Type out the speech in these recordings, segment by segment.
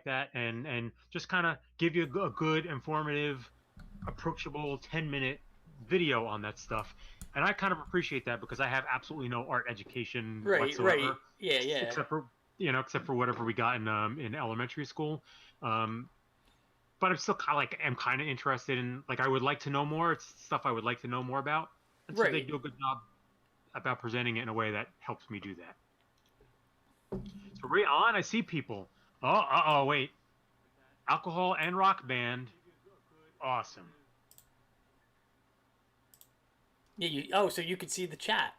like that, and just kind of give you a good, informative, approachable 10-minute video on that stuff. And I kind of appreciate that because I have absolutely no art education Right, right. whatsoever, Yeah, yeah. except for except for whatever we got in elementary school. Um, but I'm still kind of like am kind of interested in, like, I would like to know more. It's stuff I would like to know more about, and so they Right. do a good job about presenting it in a way that helps me do that. So right on, I see people. Oh, wait, alcohol and rock band, awesome. Yeah, oh, so you could see the chat.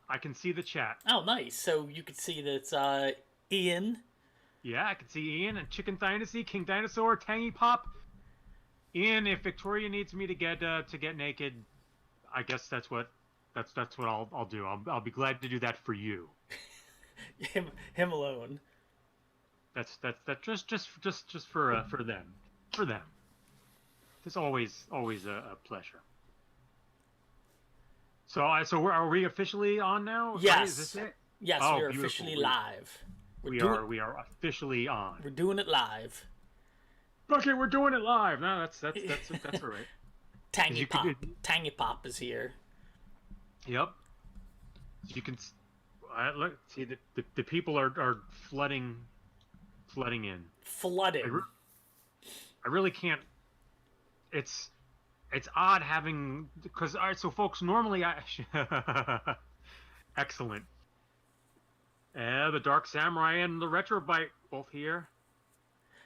I can see the chat. Oh, nice. So you could see that it's Ian. Yeah, I can see Ian and Chicken Dynasty, King Dinosaur, Tangy Pop. Ian, if Victoria needs me to get naked, I guess that's what I'll do. I'll be glad to do that for you. Him alone. That just for them, for them. It's always a pleasure. Are we officially on now? Right? Is this Yes. it? Yes, we Oh, are beautiful. officially live. We're We doing are we are officially on. we're doing it live. Okay, we're doing it live. No, that's all right. 'Cause Tangy you could, Pop. Tangy Pop is here. yep. You can look. See the people are flooding in. I, re- Flooding. I really can't. It's it's odd having, because all right. So folks, normally I excellent. The Dark Samurai and the Retro Bite both here.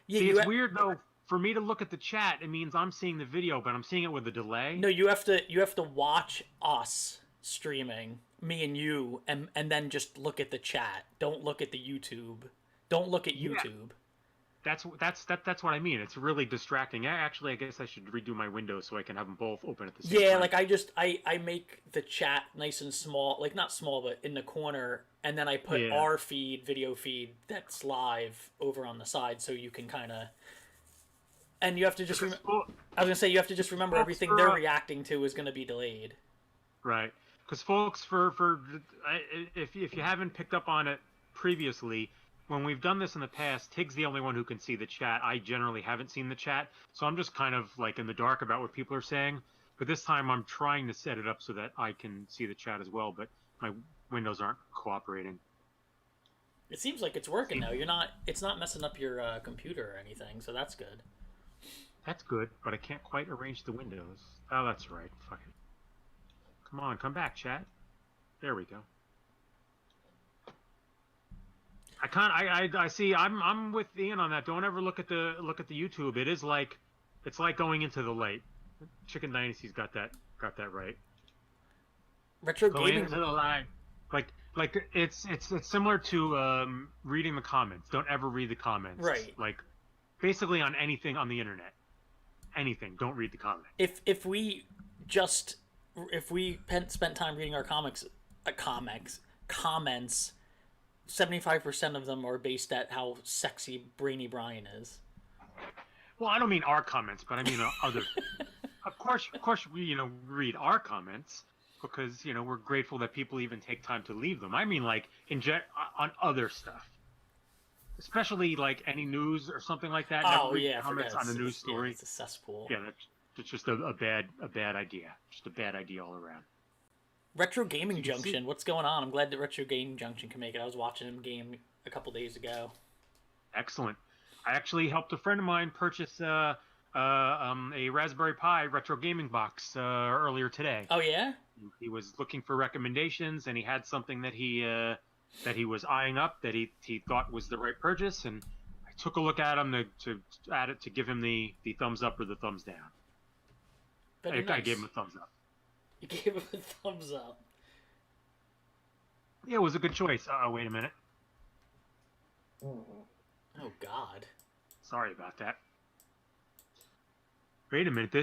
Yeah, See, it's weird though. For me to look at the chat, it means I'm seeing the video, but I'm seeing it with a delay. no, you have to watch us streaming, me and you, and then just look at the chat. Don't look at the YouTube. Don't look at Yeah, YouTube. that's what I mean. It's really distracting. Actually, I guess I should redo my windows so I can have them both open at the same Yeah, time. like I make the chat nice and small, like not small, but in the corner, and then I put Yeah. our feed, video feed that's live over on the side, so you can kind of. And you have to just. Because I was gonna say you have to just remember folks everything for they're reacting to is gonna be delayed. right. Because folks, if you haven't picked up on it previously, when we've done this in the past, Tig's the only one who can see the chat. I generally haven't seen the chat, so I'm just kind of like in the dark about what people are saying. But this time, I'm trying to set it up so that I can see the chat as well, but my windows aren't cooperating. It seems like it's working See, though. You're not. It's not messing up your computer or anything, so that's good. that's good, but I can't quite arrange the windows. Oh, that's right. Fuck it. Come on, come back, chat. There we go. I can't. I see. I'm with Ian on that. Don't ever look at the YouTube. It is like, it's like going into the light. Chicken Dynasty's got that right. Retro Going gaming. into the light. Like it's similar to reading the comments. Don't ever read the comments. Right. Like basically on anything on the internet. Anything. Don't read the comments. If we just if we spent time reading our comments, 75% of them are based at how sexy Brainy Brian is. Well, I don't mean our comments, but I mean other. Of course, we read our comments because we're grateful that people even take time to leave them. I mean, like on other stuff, especially like any news or something like that. Never Oh read yeah, I comments forgot. on a news Yeah, story. it's a cesspool. Yeah, that's just a bad idea. Just a bad idea all around. Retro So Gaming you can see, Junction, what's going on? I'm glad that Retro Gaming Junction can make it. I was watching him game a couple days ago. excellent. I actually helped a friend of mine purchase a Raspberry Pi retro gaming box earlier today. Oh yeah? He was looking for recommendations, and he had something that he was eyeing up that he thought was the right purchase, and I took a look at him to give him the thumbs up or the thumbs down. Very nice. I gave him a thumbs up. You gave him a thumbs up. Yeah, it was a good choice. Wait a minute. Oh God. Sorry about that. Wait a minute.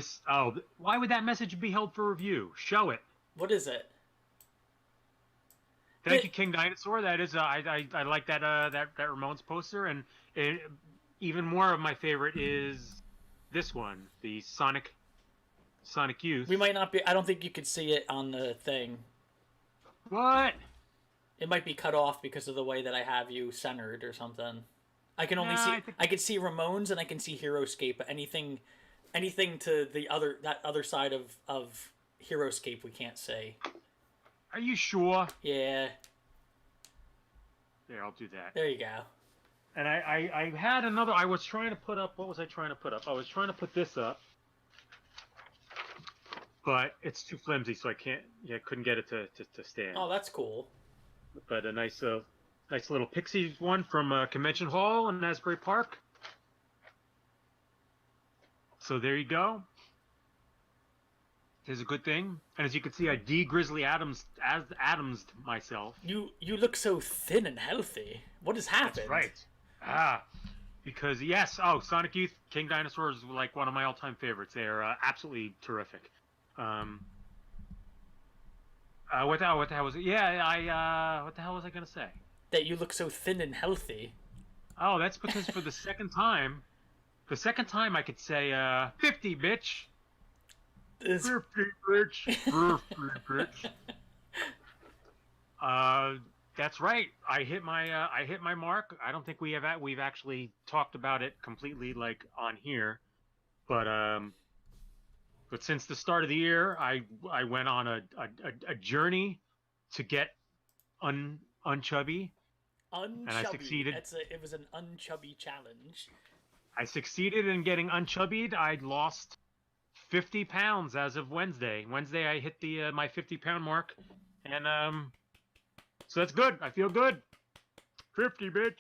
Why would that message be held for review? Show it. What is it? Thank you, King Dinosaur. That is, I like that Ramones poster, and even more of my favorite is this one, the Sonic Youth. We might not be. I don't think you could see it on the thing. What? It might be cut off because of the way that I have you centered or something. I can only Nah, see I think. I can see Ramones and I can see Heroescape, but anything to the other side of Heroescape we can't say. Are you sure? Yeah, There, I'll do that. there you go. And I had another. I was trying to put up. What was I trying to put up? I was trying to put this up, but it's too flimsy, so I can't. Yeah, couldn't get it to stand. Oh, that's cool. But a nice little Pixies one from Convention Hall in Asbury Park. So there you go. Is a good thing. And as you can see, I Grizzly Adams myself. You look so thin and healthy. What has happened? That's right. Ah, because yes. Oh, Sonic Youth King Dinosaur is like one of my all-time favorites. They are absolutely terrific. What the hell was it? Yeah, what the hell was I gonna say? That you look so thin and healthy. Oh, that's because for the second time I could say 50, bitch. This- 50, bitch. 50, bitch. That's right. I hit my mark. I don't think we've actually talked about it completely like on here, but since the start of the year, I went on a journey to get unchubby, and I Unchubby. succeeded. It was an unchubby challenge. I succeeded in getting unchubbied. I lost 50 pounds as of Wednesday. Wednesday, I hit the my 50-pound mark, and so that's good. I feel good. 50, bitch.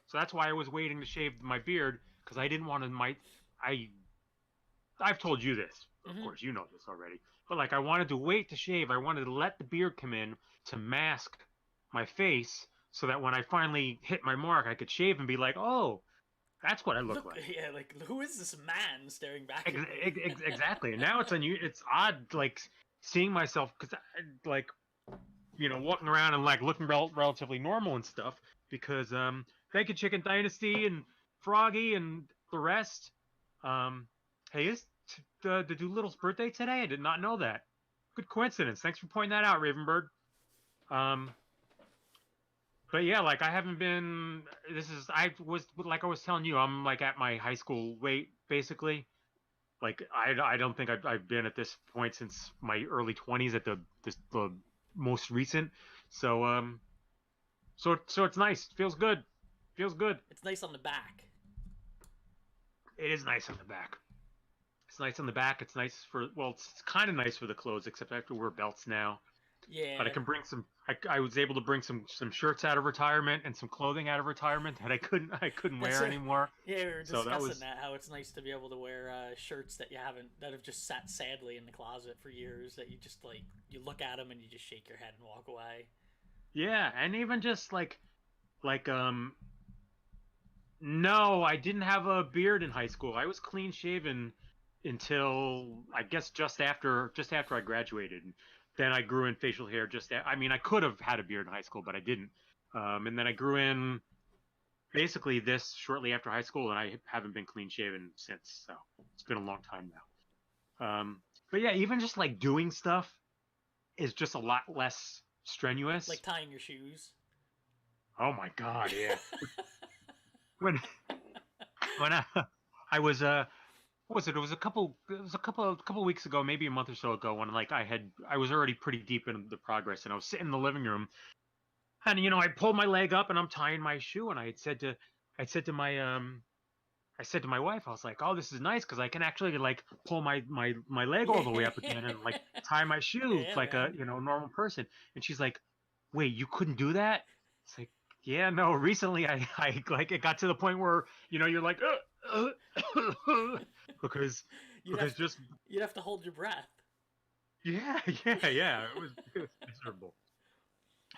So that's why I was waiting to shave my beard, because I didn't want to. I've told you this, of course, you know this already. But like, I wanted to wait to shave. I wanted to let the beard come in to mask my face, so that when I finally hit my mark, I could shave and be like, oh, that's what I look like. Yeah, like who is this man staring back at me? Exactly. And now it's odd, like seeing myself, because like, walking around and like looking relatively normal and stuff, because thank you, Chicken Dynasty and Froggy and the rest. Hey, is the Doolittle's birthday today? I did not know that. Good coincidence. Thanks for pointing that out, Ravenbird. But yeah, like I haven't been. I was telling you, I'm like at my high school weight basically. Like I don't think I've been at this point since my early 20s at the most recent. So so it's nice. Feels good. Feels good. It's nice on the back. It is nice on the back. It's nice on the back. It's nice it's kind of nice for the clothes, except I have to wear belts now. Yeah. But I can bring some. I was able to bring some shirts out of retirement and some clothing out of retirement that I couldn't wear anymore. Yeah, we were So discussing that how it's nice to be able to wear shirts that have just sat sadly in the closet for years, that you just like you look at them and you just shake your head and walk away. Yeah, and even just no, I didn't have a beard in high school. I was clean shaven until I guess just after I graduated. Then I grew in facial hair. I mean, I could have had a beard in high school, but I didn't. And then I grew in basically this shortly after high school, and I haven't been clean shaven since. So it's been a long time now. But yeah, even just like doing stuff is just a lot less strenuous. Like tying your shoes. Oh my God, yeah. when I was what was it? It was a couple weeks ago, maybe a month or so ago, when like I was already pretty deep in the progress, and I was sitting in the living room, and I pulled my leg up and I'm tying my shoe, and I said to my wife, I was like, oh, this is nice because I can actually like pull my leg all the way up again and like tie my shoe like a normal person. And she's like, wait, you couldn't do that? It's like, yeah, no, recently I like it got to the point where you're like because you'd have to hold your breath. Yeah. It was miserable.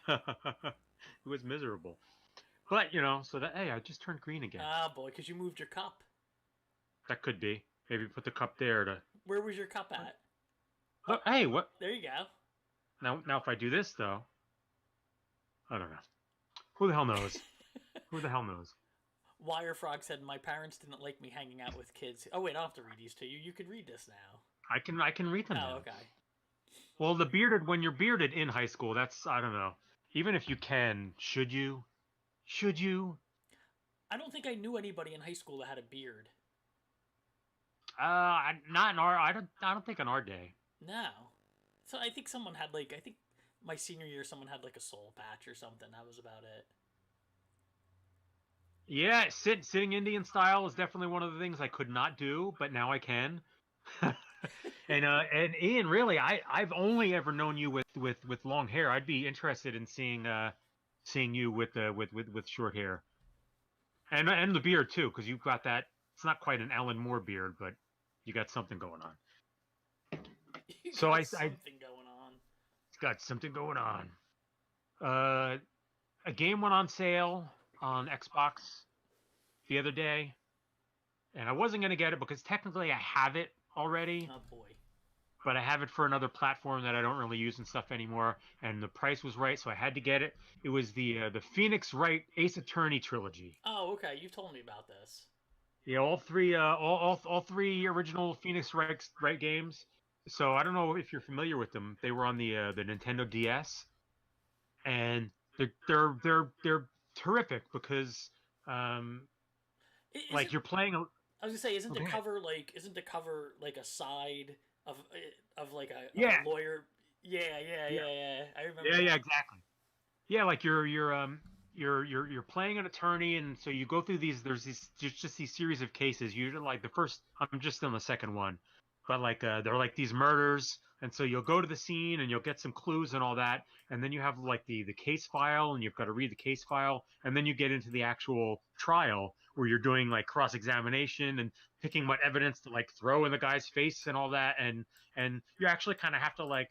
It was miserable. But so that hey, I just turned green again. Ah, boy, because you moved your cup. That could be. Maybe put the cup there to. Where was your cup at? Oh, hey, what? There you go. Now, if I do this though, I don't know. Who the hell knows? Who the hell knows? Wirefrog said, "My parents didn't like me hanging out with kids." Oh wait, I don't have to read these to you. You can read this now. I can read them now. Oh, okay. Well, when you're bearded in high school, that's I don't know. Even if you can, should you? Should you? I don't think I knew anybody in high school that had a beard. Not in our. I don't think in our day. No. So I think someone had like I think my senior year someone had like a soul patch or something. That was about it. Yeah, sitting Indian style is definitely one of the things I could not do, but now I can. And Ian, really, I've only ever known you with long hair. I'd be interested in seeing you with short hair and the beard too, because you've got that. It's not quite an Alan Moore beard, but you got something going on. You So got I something going on. got something going on. A game went on sale on Xbox the other day, and I wasn't gonna get it because technically I have it already, Oh boy. but I have it for another platform that I don't really use and stuff anymore, and the price was right, so I had to get it. It was the Phoenix Wright Ace Attorney trilogy. Oh, okay. You told me about this. Yeah, all three original Phoenix Wright games. So I don't know if you're familiar with them. They were on the Nintendo DS, and they're terrific because Is like it? you're playing. I was gonna say, isn't the Okay. cover like? Isn't the cover like a side of like Yeah, a lawyer? Yeah, yeah, yeah, yeah, yeah. I remember yeah, that. exactly. Yeah, like you're playing an attorney, and so you go through these. There's these just these series of cases. Usually, like the first, I'm just on the second one, but like they're like these murders, and so you'll go to the scene and you'll get some clues and all that, and then you have like the case file, and you've got to read the case file, and then you get into the actual trial where you're doing like cross examination and picking what evidence to like throw in the guy's face and all that, and you actually kind of have to like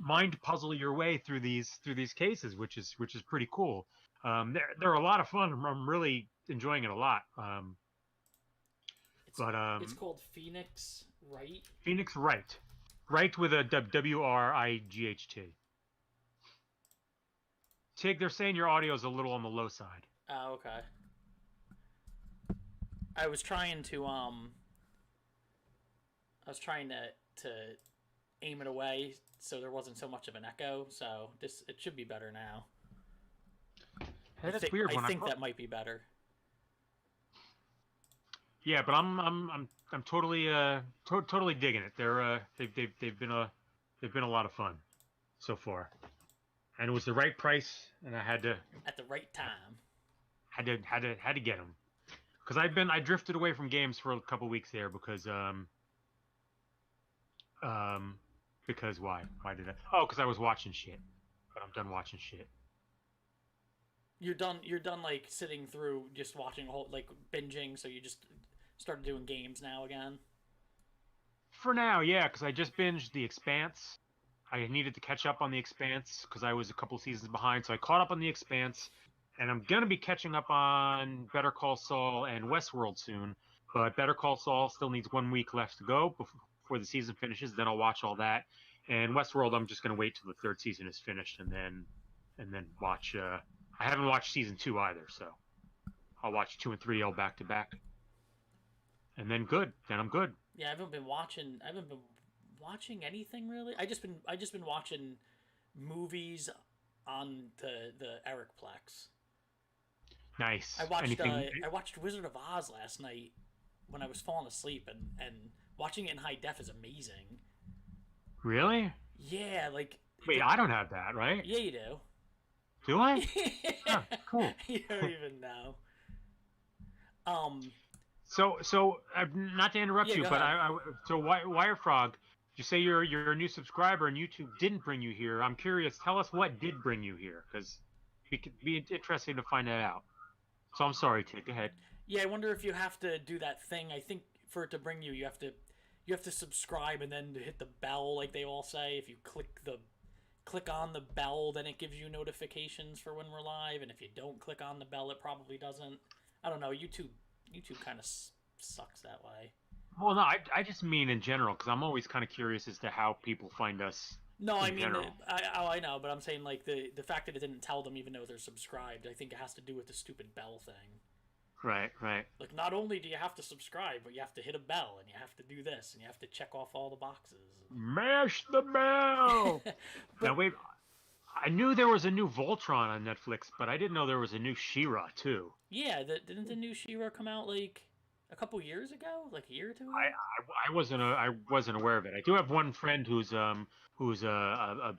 mind puzzle your way through these cases, which is pretty cool. They're a lot of fun. I'm really enjoying it a lot. It's But it's called Phoenix, right? Phoenix Wright, Wright with a Wright. Tig, they're saying your audio is a little on the low side. Oh, okay. I was trying to I was trying to aim it away so there wasn't so much of an echo. So this it should be better now. Hey, that's weird. I When think that might be better. yeah, but I'm totally totally digging it. They've been a lot of fun so far, and it was the right price, and I At the right time. had to get them because I drifted away from games for a couple weeks there um because why did I because I was watching shit, but I'm done watching shit. You're done like sitting through just watching a whole like binging, so you just started doing games now again. For now, yeah, because I just binged The Expanse. I needed to catch up on The Expanse because I was a couple seasons behind, so I caught up on The Expanse, and I'm gonna be catching up on Better Call Saul and Westworld soon. But Better Call Saul still needs 1 week left to go before the season finishes. Then I'll watch all that. And Westworld, I'm just gonna wait till the third season is finished and then watch. I haven't watched season two either, so I'll watch two and three all back to back, and then good. Then I'm good. Yeah, I haven't been watching anything really. I just been watching movies on the Ericplex. Nice. Anything? I watched Wizard of Oz last night when I was falling asleep, and watching it in high def is amazing. Really? Yeah, like Wait, I don't have that, right? yeah, you do. Do I? Huh, cool. You don't even know. Um, So not to interrupt yeah, you, go but ahead. so Wirefrog, you say you're a new subscriber and YouTube didn't bring you here. I'm curious. Tell us what did bring you here, because it could be interesting to find that out. So I'm sorry, Tick. Go ahead. Yeah, I wonder if you have to do that thing. I think for it to bring you, you have to subscribe and then hit the bell, like they all say. If you click on the bell, then it gives you notifications for when we're live, and if you don't click on the bell, it probably doesn't. I don't know. YouTube kind of sucks that way. Well, no, I just mean in general, because I'm always kind of curious as to how people find us No, I in mean, general. I know, but I'm saying like the fact that it didn't tell them even though they're subscribed. I think it has to do with the stupid bell thing. Right, right. Like, not only do you have to subscribe, but you have to hit a bell, and you have to do this, and you have to check off all the boxes. Mash the bell. Now But wait, I knew there was a new Voltron on Netflix, but I didn't know there was a new She-Ra too. Yeah, didn't the new She-Ra come out like a couple years ago, like a year or two I, ago? I wasn't aware of it. I do have one friend who's a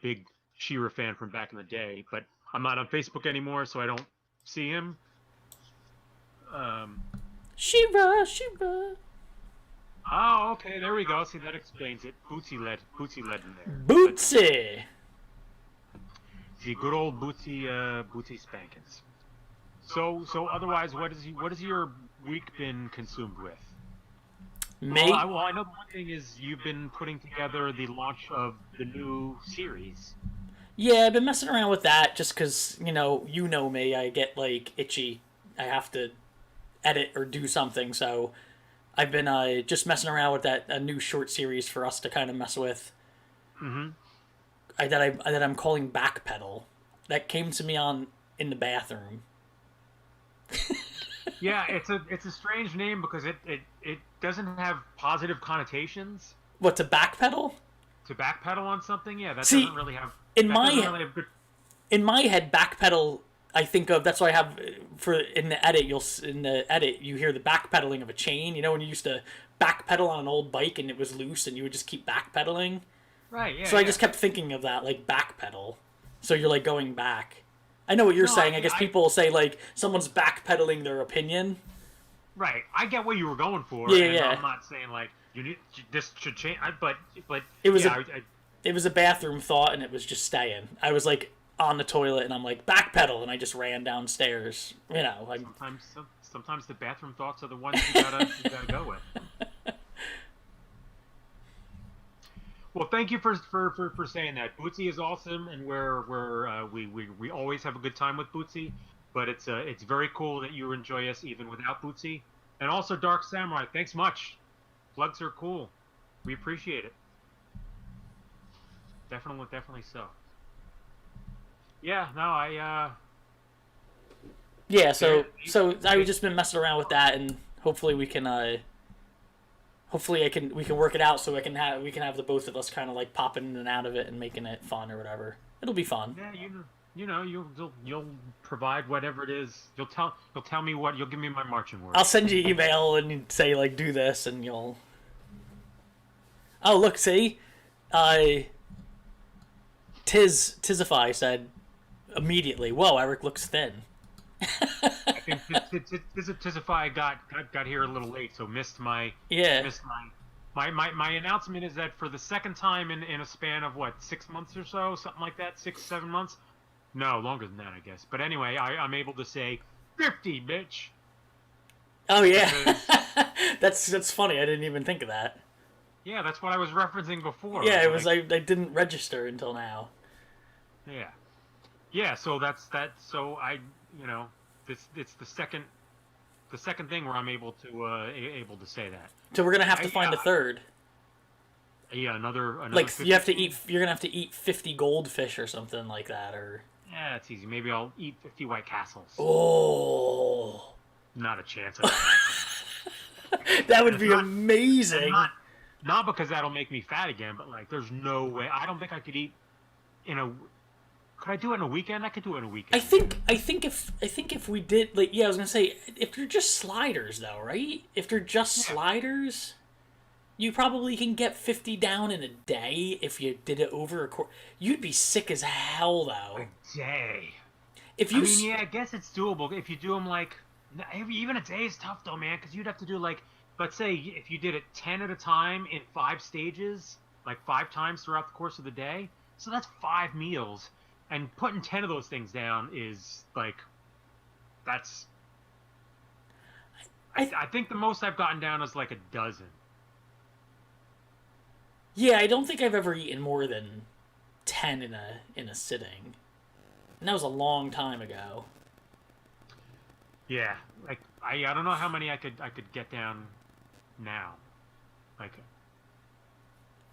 big She-Ra fan from back in the day, but I'm not on Facebook anymore, so I don't see him. Um, She-Ra, She-Ra. oh, okay, there we go. See, that explains it. Bootsy led in there. But Bootsy. the good old Bootsy Spankins. So otherwise, what has your week been consumed with? Me? Well, I know the one thing is you've been putting together the launch of the new series. Yeah, I've been messing around with that just because, you know me. I get, like, itchy. I have to edit or do something, so I've been just messing around with that a new short series for us to kind of mess with. Mm-hmm. That I'm calling Backpedal. That came to me on in the bathroom. Yeah, it's a strange name because it doesn't have positive connotations What, to backpedal? to backpedal on something. Yeah, that See, doesn't really have in that my doesn't really have good. in my head, backpedal. I think of that's why I have for in the edit. You hear the backpedaling of a chain. You know when you used to backpedal on an old bike and it was loose and you would just keep backpedaling. Right. Yeah. So I yeah. just kept thinking of that like backpedal. So you're like going back. I know what you're No, saying. I guess I people will say like someone's backpedaling their opinion. Right. I get what you were going for. Yeah, and yeah. I'm not saying like you need this should change. But It was yeah, It was a bathroom thought and it was just staying. I was like on the toilet and I'm like backpedal and I just ran downstairs. sometimes the bathroom thoughts are the ones you gotta go with. Well, thank you for saying that. Bootsy is awesome, and we always have a good time with Bootsy. But it's very cool that you enjoy us even without Bootsy. And also Dark Samurai, thanks much. Plugs are cool. We appreciate it. Definitely so. Yeah, no, Yeah, so I've just been messing around with that and hopefully we can we can work it out so we can have the both of us kind of like popping in and out of it and making it fun or whatever. It'll be fun. yeah, you'll provide whatever it is. You'll tell me what you'll give me my marching orders. I'll send you email and say like do this and you'll. Oh look, see, Tizify said immediately, "Whoa, Eric looks thin." I think Tizify got here a little late, so missed my my announcement is that for the second time in a span of what 6 months or so, something like that, 6-7 months, no longer than that, I guess. But anyway, I'm able to say 50, bitch. Oh yeah, that's funny. I didn't even think of that. Yeah, that's what I was referencing before. Yeah, it was I didn't register until now. Yeah, yeah. So that's that. So I, it's the second thing where I'm able to say that. So we're gonna have to find a third. Yeah, another like 50. you have to eat. You're gonna have to eat 50 goldfish or something like that, or. Yeah, it's easy. Maybe I'll eat 50 White Castles. Oh. Not a chance of that. That would be amazing. Not because that'll make me fat again, but like, there's no way. I don't think I could eat in a. Could I do it in a weekend? I could do it in a weekend. I think if we did like I was gonna say if they're just sliders though, right? If they're just sliders, you probably can get 50 down in a day if you did it over a course. You'd be sick as hell though. A day. If you. Yeah, I guess it's doable if you do them like. Even a day is tough though, man, because you'd have to do like. Let's say if you did it 10 at a time in 5 stages, like 5 times throughout the course of the day, so that's 5 meals, and putting 10 of those things down is like, that's. I think the most I've gotten down is like a dozen. Yeah, I don't think I've ever eaten more than 10 in a sitting, and that was a long time ago. Yeah, like I don't know how many I could get down now. Like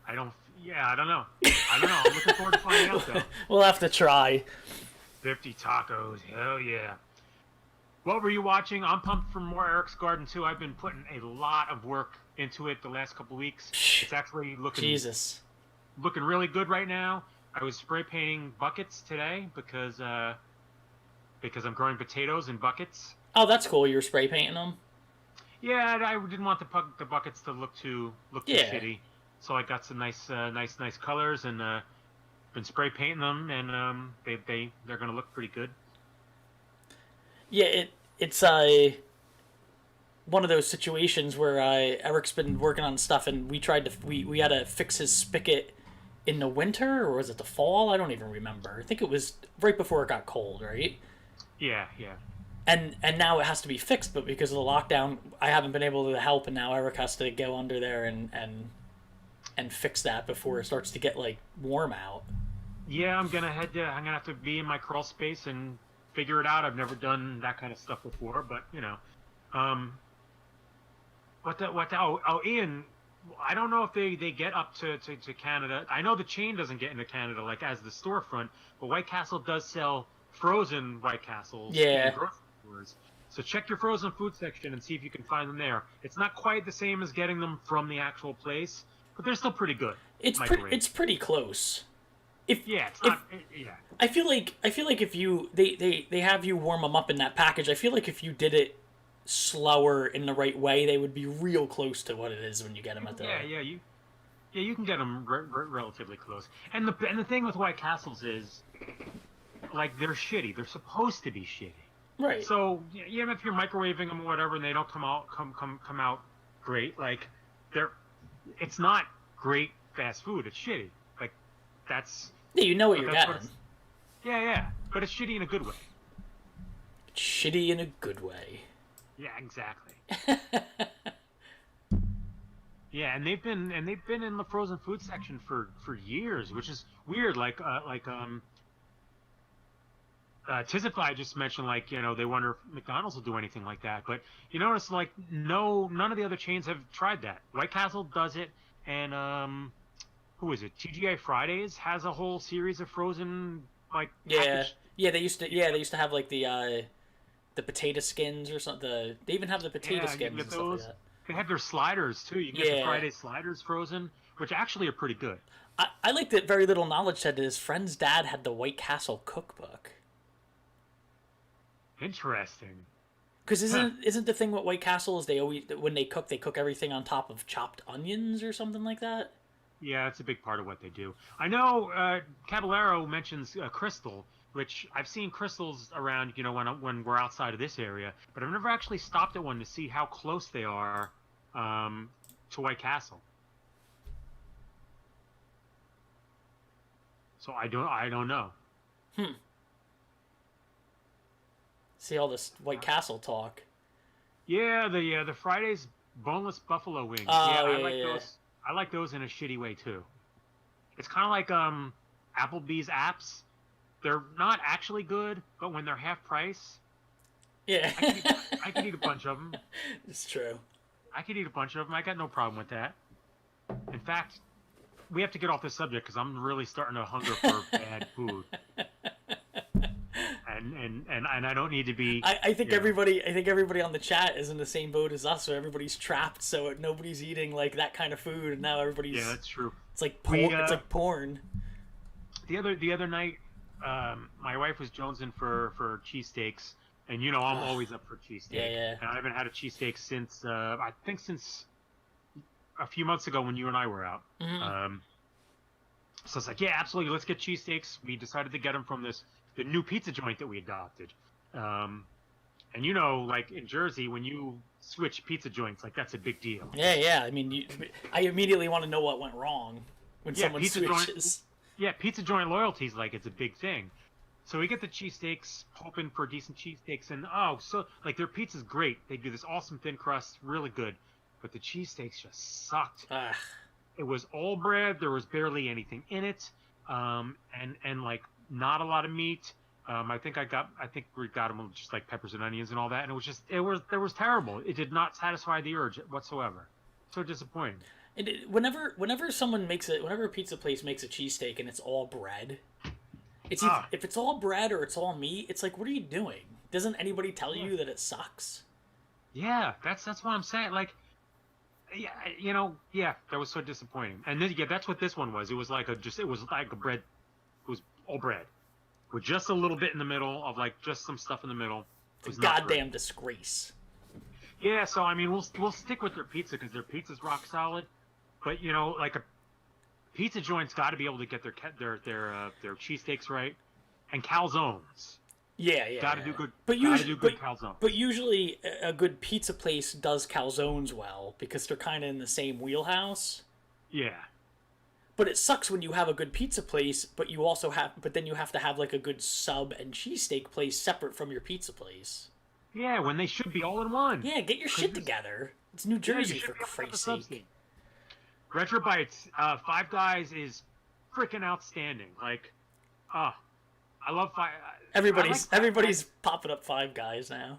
I don't know. I'm looking forward to finding out though. We'll have to try. 50 tacos, hell yeah. What were you watching? I'm pumped for more Eric's Garden 2. I've been putting a lot of work into it the last couple weeks. It's actually looking Jesus. Looking really good right now. I was spray painting buckets today because I'm growing potatoes in buckets. Oh, that's cool. You're spray painting them. Yeah, I didn't want the buckets to look too Yeah. shitty, so I got some nice colors and been spray painting them, and they're gonna look pretty good. Yeah, it's one of those situations where Eric's been working on stuff, and we had to fix his spigot in the winter, or was it the fall? I don't even remember. I think it was right before it got cold, right? Yeah, yeah. And now it has to be fixed, but because of the lockdown, I haven't been able to help, and now Eric has to go under there and fix that before it starts to get like warm out. Yeah, I'm gonna have to be in my crawl space and figure it out. I've never done that kind of stuff before, but um, Ian, I don't know if they get up to Canada. I know the chain doesn't get into Canada like as the storefront, but White Castle does sell frozen White Castles Yeah. in grocery stores. So check your frozen food section and see if you can find them there. It's not quite the same as getting them from the actual place, but they're still pretty good. It's pretty close. If Yeah, it's if not. Yeah. I feel like if you they have you warm them up in that package. I feel like if you did it slower in the right way, they would be real close to what it is when you get them at the. You can get them relatively close. And the thing with White Castles is, like, they're shitty. They're supposed to be shitty. Right. So even if you're microwaving them or whatever, and they don't come out great, like it's not great fast food. It's shitty. Like that's. Yeah, you know what But you're that's what getting. Yeah, but it's shitty in a good way. Shitty in a good way. Yeah, exactly. Yeah, and they've been in the frozen food section for years, which is weird. Tizify just mentioned, like, they wonder if McDonald's will do anything like that. But you notice, like, none of the other chains have tried that. White Castle does it, and who is it? TGI Fridays has a whole series of frozen, like, Yeah, packaged. yeah. They used to have like the potato skins or something. They even have the potato Yeah, you skins can get and stuff like those. that. They have their sliders too. You can get the Yeah. Friday sliders frozen, which actually are pretty good. I like that very little knowledge said that his friend's dad had the White Castle cookbook. Interesting. Because isn't the thing with White Castle is they always when they cook everything on top of chopped onions or something like that. Yeah, it's a big part of what they do. I know Caballero mentions Crystal, which I've seen crystals around, when we're outside of this area, but I've never actually stopped at one to see how close they are to White Castle. So I don't know. See all this White Castle talk. Yeah, the Friday's boneless buffalo wings. Oh, I yeah, like yeah. those. I like those in a shitty way too. It's kind of like Applebee's apps. They're not actually good, but when they're half price, Yeah, I could eat a bunch of them. it's true. I could eat a bunch of them. I got no problem with that. In fact, we have to get off this subject because I'm really starting to hunger for bad food. And I don't need to be. I think everybody on the chat is in the same boat as us, so everybody's trapped. So nobody's eating like that kind of food, and now everybody's. Yeah, that's true. It's like porn. It's like porn. The other night, my wife was jonesing for cheesesteaks, and I'm always up for cheesesteak. Yeah. And I haven't had a cheesesteak since I think since a few months ago when you and I were out. Mm-hmm. So it's like, yeah, absolutely, let's get cheesesteaks. We decided to get them from the new pizza joint that we adopted. And like in Jersey, when you switch pizza joints, like that's a big deal. Yeah. I mean, I immediately want to know what went wrong when someone pizza switches. Yeah, pizza joint loyalty is like it's a big thing. So we get the cheesesteaks, hoping for decent cheesesteaks, and so like their pizza's great. They do this awesome thin crust, really good, but the cheesesteaks just sucked. Ugh. It was all bread. There was barely anything in it, and like not a lot of meat. I think we got them with just like peppers and onions and all that, and it was terrible. It did not satisfy the urge whatsoever. So disappointing. And whenever a pizza place makes a cheesesteak and it's all bread, it's if it's all bread or it's all meat, it's like, what are you doing? Doesn't anybody tell you that it sucks? Yeah, that's what I'm saying. Like, yeah, that was so disappointing. And then, that's what this one was. It was like a bread was all bread, with just a little bit in the middle of like just some stuff in the middle. It It's was a not great. goddamn disgrace. Yeah, so I mean, we'll stick with their pizza because their pizza's rock solid. But you know, like a pizza joint's got to be able to get their cheesesteaks right, and calzones. Yeah, yeah. Got to do good. But Gotta usually, do good calzones. but usually a good pizza place does calzones well because they're kind of in the same wheelhouse. Yeah. But it sucks when you have a good pizza place, but then you have to have like a good sub and cheesesteak place separate from your pizza place. Yeah, when they should be all in one. Yeah, get your shit together. It's New Jersey, for Christ's sake. Retro Bites, Five Guys is freaking outstanding. Like, I love Five. Everybody's popping up Five Guys now.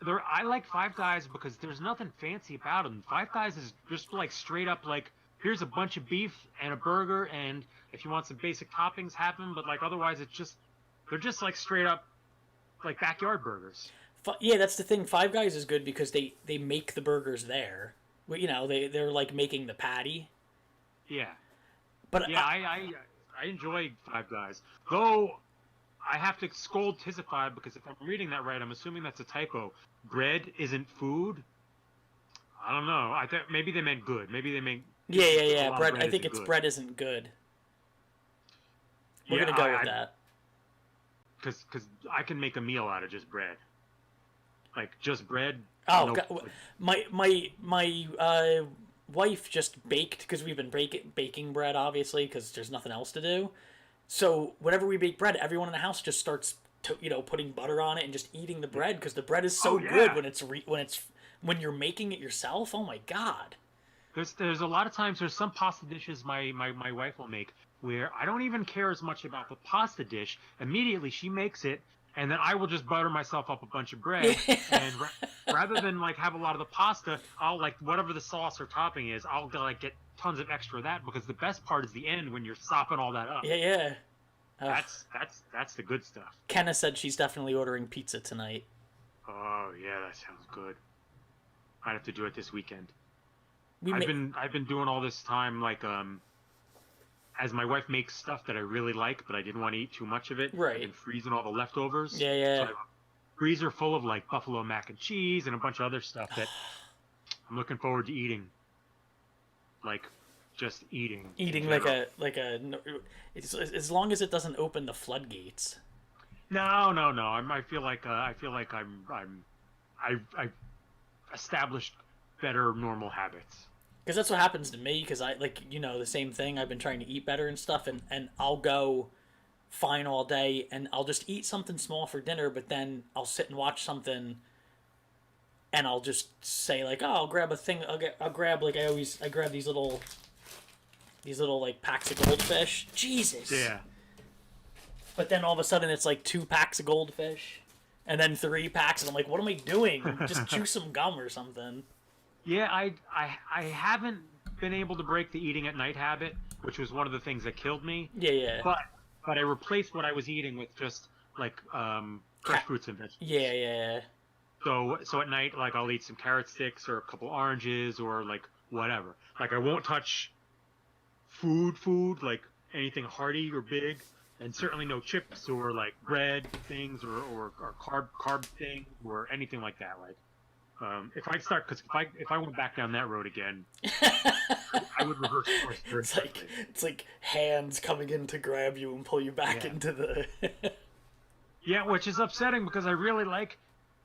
I like Five Guys because there's nothing fancy about them. Five Guys is just like straight up like, here's a bunch of beef and a burger, and if you want some basic toppings, have them. But like otherwise, they're just like straight up like backyard burgers. Yeah, that's the thing. Five Guys is good because they make the burgers there. You know, they're like making the patty. Yeah. But yeah, I enjoy Five Guys. Though I have to scold Tizify because if I'm reading that right, I'm assuming that's a typo. Bread isn't food. I don't know. I think maybe they meant good. Maybe they meant yeah. Bread. I think it's good. Bread isn't good. We're gonna go with that. Because I can make a meal out of just bread. Like just bread. Oh, no, God. My wife just baked because we've been baking bread, obviously, because there's nothing else to do. So whenever we bake bread, everyone in the house just starts putting butter on it and just eating the bread because the bread is so good when you're making it yourself. Oh my God. There's a lot of times there's some pasta dishes my wife will make where I don't even care as much about the pasta dish. Immediately she makes it, and then I will just butter myself up a bunch of bread, and rather than like have a lot of the pasta, I'll like whatever the sauce or topping is, I'll like get tons of extra of that because the best part is the end when you're sopping all that up. Yeah. That's the good stuff. Kenna said she's definitely ordering pizza tonight. Oh yeah, that sounds good. Might have to do it this weekend. I've been doing all this time like as my wife makes stuff that I really like, but I didn't want to eat too much of it. Right. I've been freezing all the leftovers. Yeah. So I have a freezer full of like buffalo mac and cheese and a bunch of other stuff that I'm looking forward to eating. Like, just eating. Eating like a it's, as long as it doesn't open the floodgates. No. I feel like I've established better normal habits. Because that's what happens to me, because I, the same thing. I've been trying to eat better and stuff, and I'll go fine all day, and I'll just eat something small for dinner, but then I'll sit and watch something, and I'll just say, like, oh, I'll grab a thing, I'll grab, like, I grab these little, like, packs of goldfish. Jesus! Yeah. But then all of a sudden it's, like, 2 packs of goldfish, and then 3 packs, and I'm like, what am I doing? Just chew some gum or something. Yeah, I haven't been able to break the eating at night habit, which was one of the things that killed me. Yeah. But I replaced what I was eating with just like fresh fruits and vegetables. Yeah. So at night, like I'll eat some carrot sticks or a couple oranges or like whatever. Like I won't touch food like anything hearty or big, and certainly no chips or like bread things or carb thing or anything like that. Like. If I went back down that road again, I would reverse course. It's like hands coming in to grab you and pull you back into the. Yeah, which is upsetting because I really like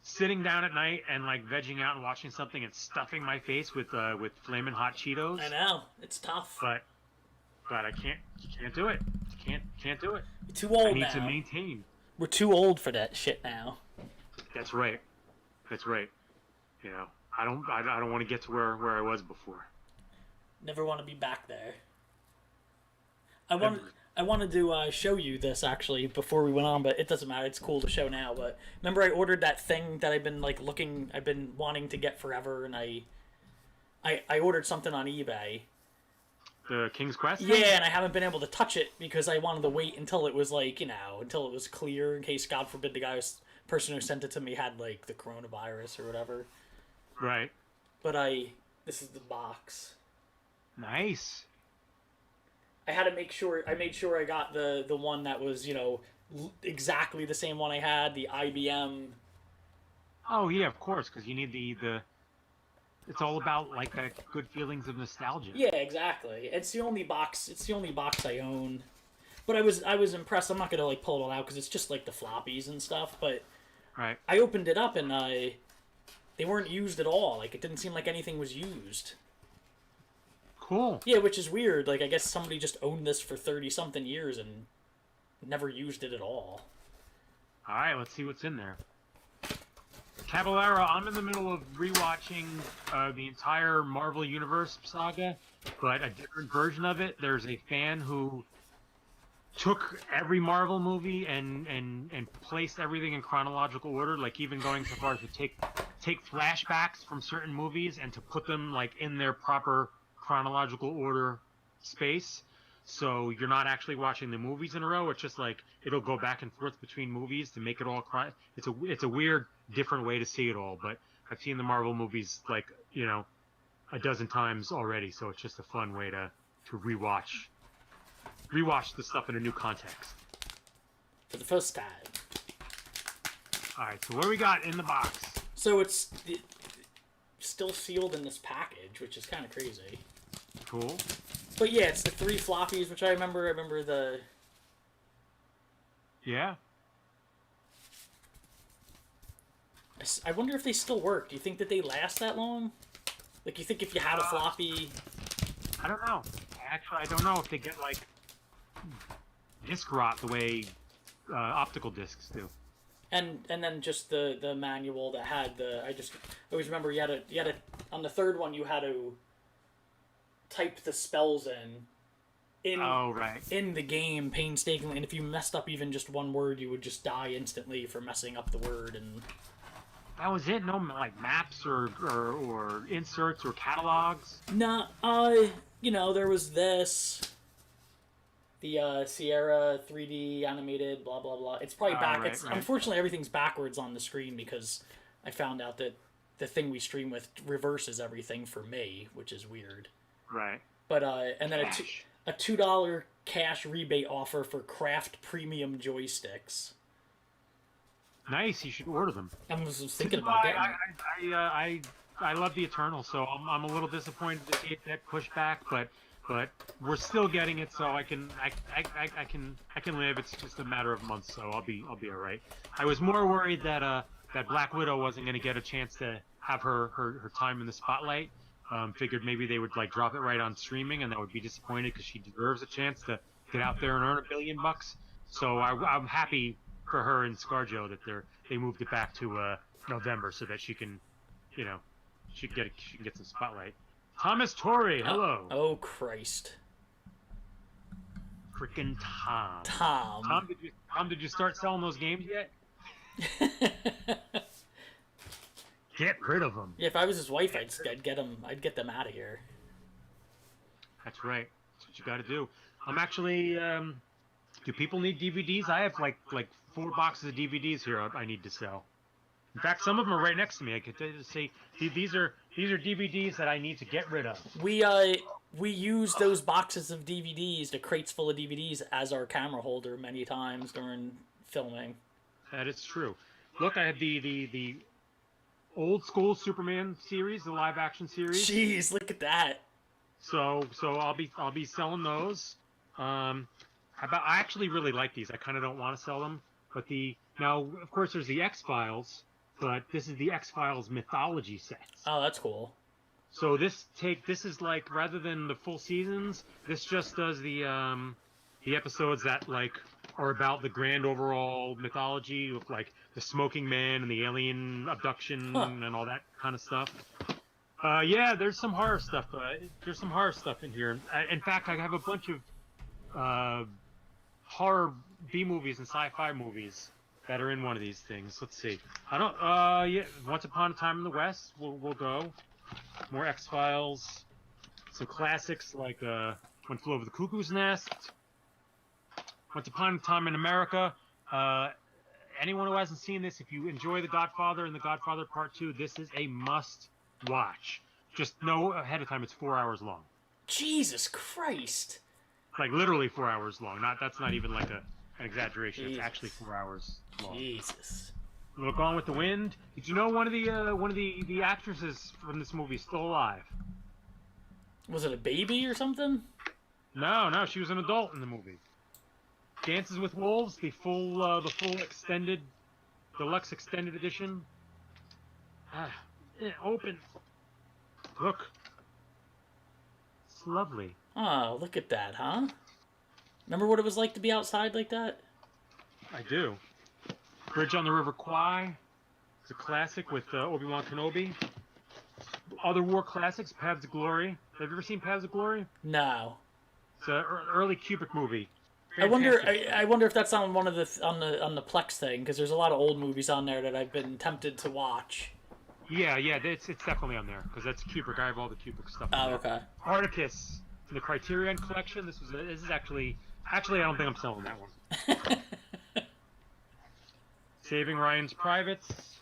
sitting down at night and like vegging out and watching something and stuffing my face with flaming hot Cheetos. I know, it's tough. But I can't do it. Can't do it. You're too old now. I need to maintain. We're too old for that shit now. That's right. You know, I don't want to get to where I was before. Never want to be back there. I wanted to show you this actually before we went on, but it doesn't matter. It's cool to show now. But remember, I ordered that thing that I've been wanting to get forever, and I ordered something on eBay. The King's Quest? Yeah, and I haven't been able to touch it because I wanted to wait until it was until it was clear, in case, God forbid, person who sent it to me had like the coronavirus or whatever. Right. But this is the box. Nice. I had to make sure I made sure I got the one that was exactly the same one I had, the IBM. Oh yeah, of course, because you need the. It's all about like that good feelings of nostalgia. Yeah, exactly. It's the only box. It's the only box I own. But I was impressed. I'm not gonna like pull it all out because it's just like the floppies and stuff. But Right. I opened it up and they weren't used at all. Like it didn't seem like anything was used. Cool. Yeah, which is weird. Like I guess somebody just owned this for 30 something years and never used it at all. All right, let's see what's in there. Caballero, I'm in the middle of rewatching the entire Marvel Universe saga, but a different version of it. There's a fan who took every Marvel movie and placed everything in chronological order, like even going so far as to take flashbacks from certain movies and to put them like in their proper chronological order space. So you're not actually watching the movies in a row. It's just like it'll go back and forth between movies to make it all. It's a weird, different way to see it all. But I've seen the Marvel movies like a dozen times already. So it's just a fun way to rewatch the stuff in a new context. For the first time. All right. So what do we got in the box? So it's still sealed in this package, which is kind of crazy. Cool. But yeah, it's the 3 floppies, which I remember. I remember the. Yeah. I wonder if they still work. Do you think that they last that long? Like, you think if you had a floppy. I don't know. Actually, I don't know if they get like disc rot the way optical discs do. And then just the manual that had the. I always remember you had to on the third one you had to type the spells in Oh, right. in the game painstakingly, and if you messed up even just one word, you would just die instantly for messing up the word. And That was it. No like maps or inserts or catalogs. nah, there was this, the Sierra 3D animated blah blah blah. It's probably back. Right, It's right. Unfortunately everything's backwards on the screen because I found out that the thing we stream with reverses everything for me, which is weird. Right. But and then Cash. a $2 cash rebate offer for Craft Premium joysticks. Nice. You should order them. I was thinking about getting it. I love the Eternal, so I'm a little disappointed to see that pushback, but we're still getting it, so I can live. It's just a matter of months, so I'll be all right. I was more worried that Black Widow wasn't going to get a chance to have her time in the spotlight. Figured maybe they would like drop it right on streaming, and I would be disappointed because she deserves a chance to get out there and earn $1 billion. So I'm happy for her and ScarJo that they moved it back to November so that she can, she can get some spotlight. Thomas Torrey, hello. Oh Christ. Frickin' Tom. Tom. Did you start selling those games yet? Get rid of them. Yeah, if I was his wife, I'd get him. I'd get them out of here. That's right. That's what you got to do. I'm actually. Do people need DVDs? I have like 4 boxes of DVDs here. I need to sell. In fact, some of them are right next to me. I could say these are DVDs that I need to get rid of. We use those boxes of DVDs, the crates full of DVDs, as our camera holder many times during filming. That is true. Look, I have the old school Superman series, the live action series. Jeez, look at that. So I'll be selling those. I actually really like these. I kind of don't want to sell them, but now of course there's the X-Files, but this is the X-Files mythology sets. Oh, that's cool. So this is like, rather than the full seasons, this just does the episodes that like are about the grand overall mythology of like the Smoking Man and the alien abduction and all that kind of stuff. Yeah, there's some horror stuff. There's some horror stuff in here. In fact, I have a bunch of horror B movies and sci-fi movies that are in one of these things. Let's see. I don't. Yeah. Once Upon a Time in the West. We'll go. More X-Files. Some classics like One Flew Over the Cuckoo's Nest. Once Upon a Time in America. Anyone who hasn't seen this, if you enjoy The Godfather and The Godfather Part 2, this is a must-watch. Just know ahead of time it's 4 hours long. Jesus Christ. like literally 4 hours long. That's not even like an exaggeration. Jesus. It's actually 4 hours long. Jesus. Little Gone with the Wind. Did you know one of the actresses from this movie is still alive? Was it a baby or something? No, she was an adult in the movie. Dances with Wolves, the full extended, deluxe extended edition. Open. Look. It's lovely. Oh, look at that, huh? Remember what it was like to be outside like that? I do. Bridge on the River Kwai. It's a classic with Obi-Wan Kenobi. Other war classics, Paths of Glory. Have you ever seen Paths of Glory? No. It's an early Kubrick movie. I wonder if that's on one of the on the Plex thing, because there's a lot of old movies on there that I've been tempted to watch. Yeah, it's definitely on there because that's Kubrick. I have all the Kubrick stuff. Oh, okay. Spartacus, from the Criterion Collection. This is actually I don't think I'm selling that one. Saving Ryan's Privates.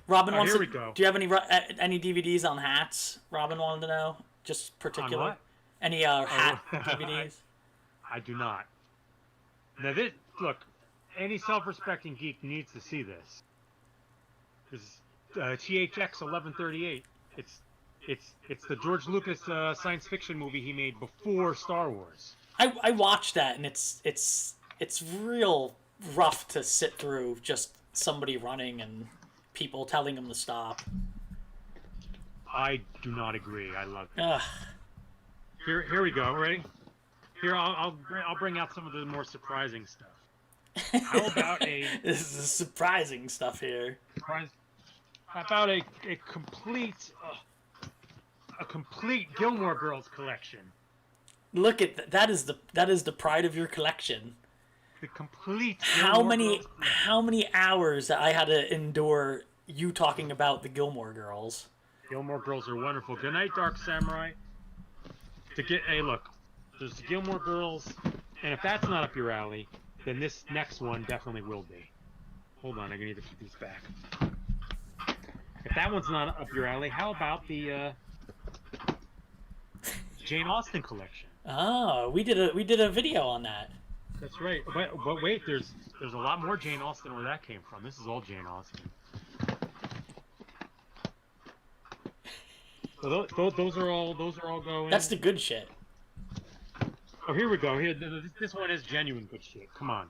Robin wants here to, we go. Do you have any DVDs on hats? Robin wanted to know, just particular. On what? Any hat DVDs? I do not. Now look, any self-respecting geek needs to see this. This is THX 1138. It's the George Lucas science fiction movie he made before Star Wars. I watched that, and it's real rough to sit through. Just somebody running and people telling him to stop. I do not agree. I love it. Ugh. Here we go. Ready? Here I'll bring out some of the more surprising stuff. How about This is surprising stuff here. How about a complete Gilmore Girls collection? Look at that is the pride of your collection. The complete. How many hours that I had to endure you talking about the Gilmore Girls? Gilmore Girls are wonderful. Good night, Dark Samurai. Hey, look, there's the Gilmore Girls, and if that's not up your alley, then this next one definitely will be. Hold on, I need to put these back. If that one's not up your alley, how about the Jane Austen collection? Oh, we did a video on that. That's right. But wait, there's a lot more Jane Austen where that came from. This is all Jane Austen. So those are all going. That's the good shit. Oh, here we go. Here, this one is genuine good shit. Come on.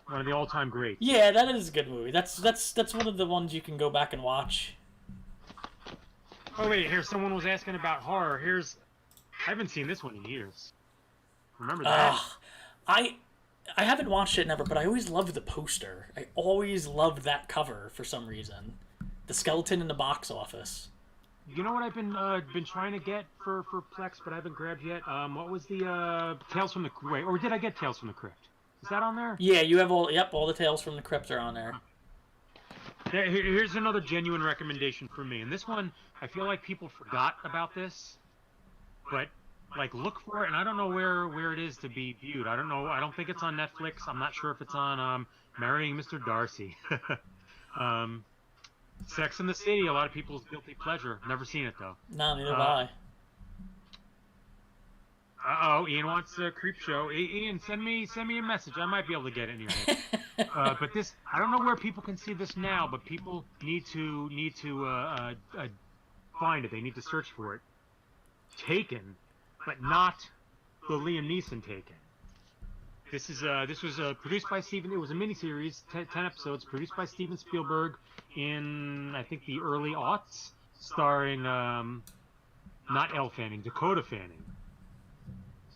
One of the all-time greats. Yeah, that is a good movie. That's one of the ones you can go back and watch. Oh wait, here someone was asking about horror. I haven't seen this one in years. Remember that? I haven't watched it ever, but I always loved the poster. I always loved that cover for some reason. The skeleton in the box office. You know what I've been trying to get for Plex, but I haven't grabbed yet. What was the Tales from the Crypt? Or did I get Tales from the Crypt? Is that on there? Yeah, you have all the Tales from the Crypt are on there. Here's another genuine recommendation for me, and this one I feel like people forgot about this, but like look for it, and I don't know where it is to be viewed. I don't know. I don't think it's on Netflix. I'm not sure if it's on Marrying Mr. Darcy. Sex in the City, a lot of people's guilty pleasure. Never seen it though. No, neither have I. Ian wants a creep show. Ian, send me a message. I might be able to get it in your head. But this, I don't know where people can see this now, but people need to find it. They need to search for it. Taken, but not the Liam Neeson Taken. This was produced by Steven. It was a miniseries, 10 episodes, produced by Steven Spielberg in I think the early aughts, starring not Elle Fanning, Dakota Fanning.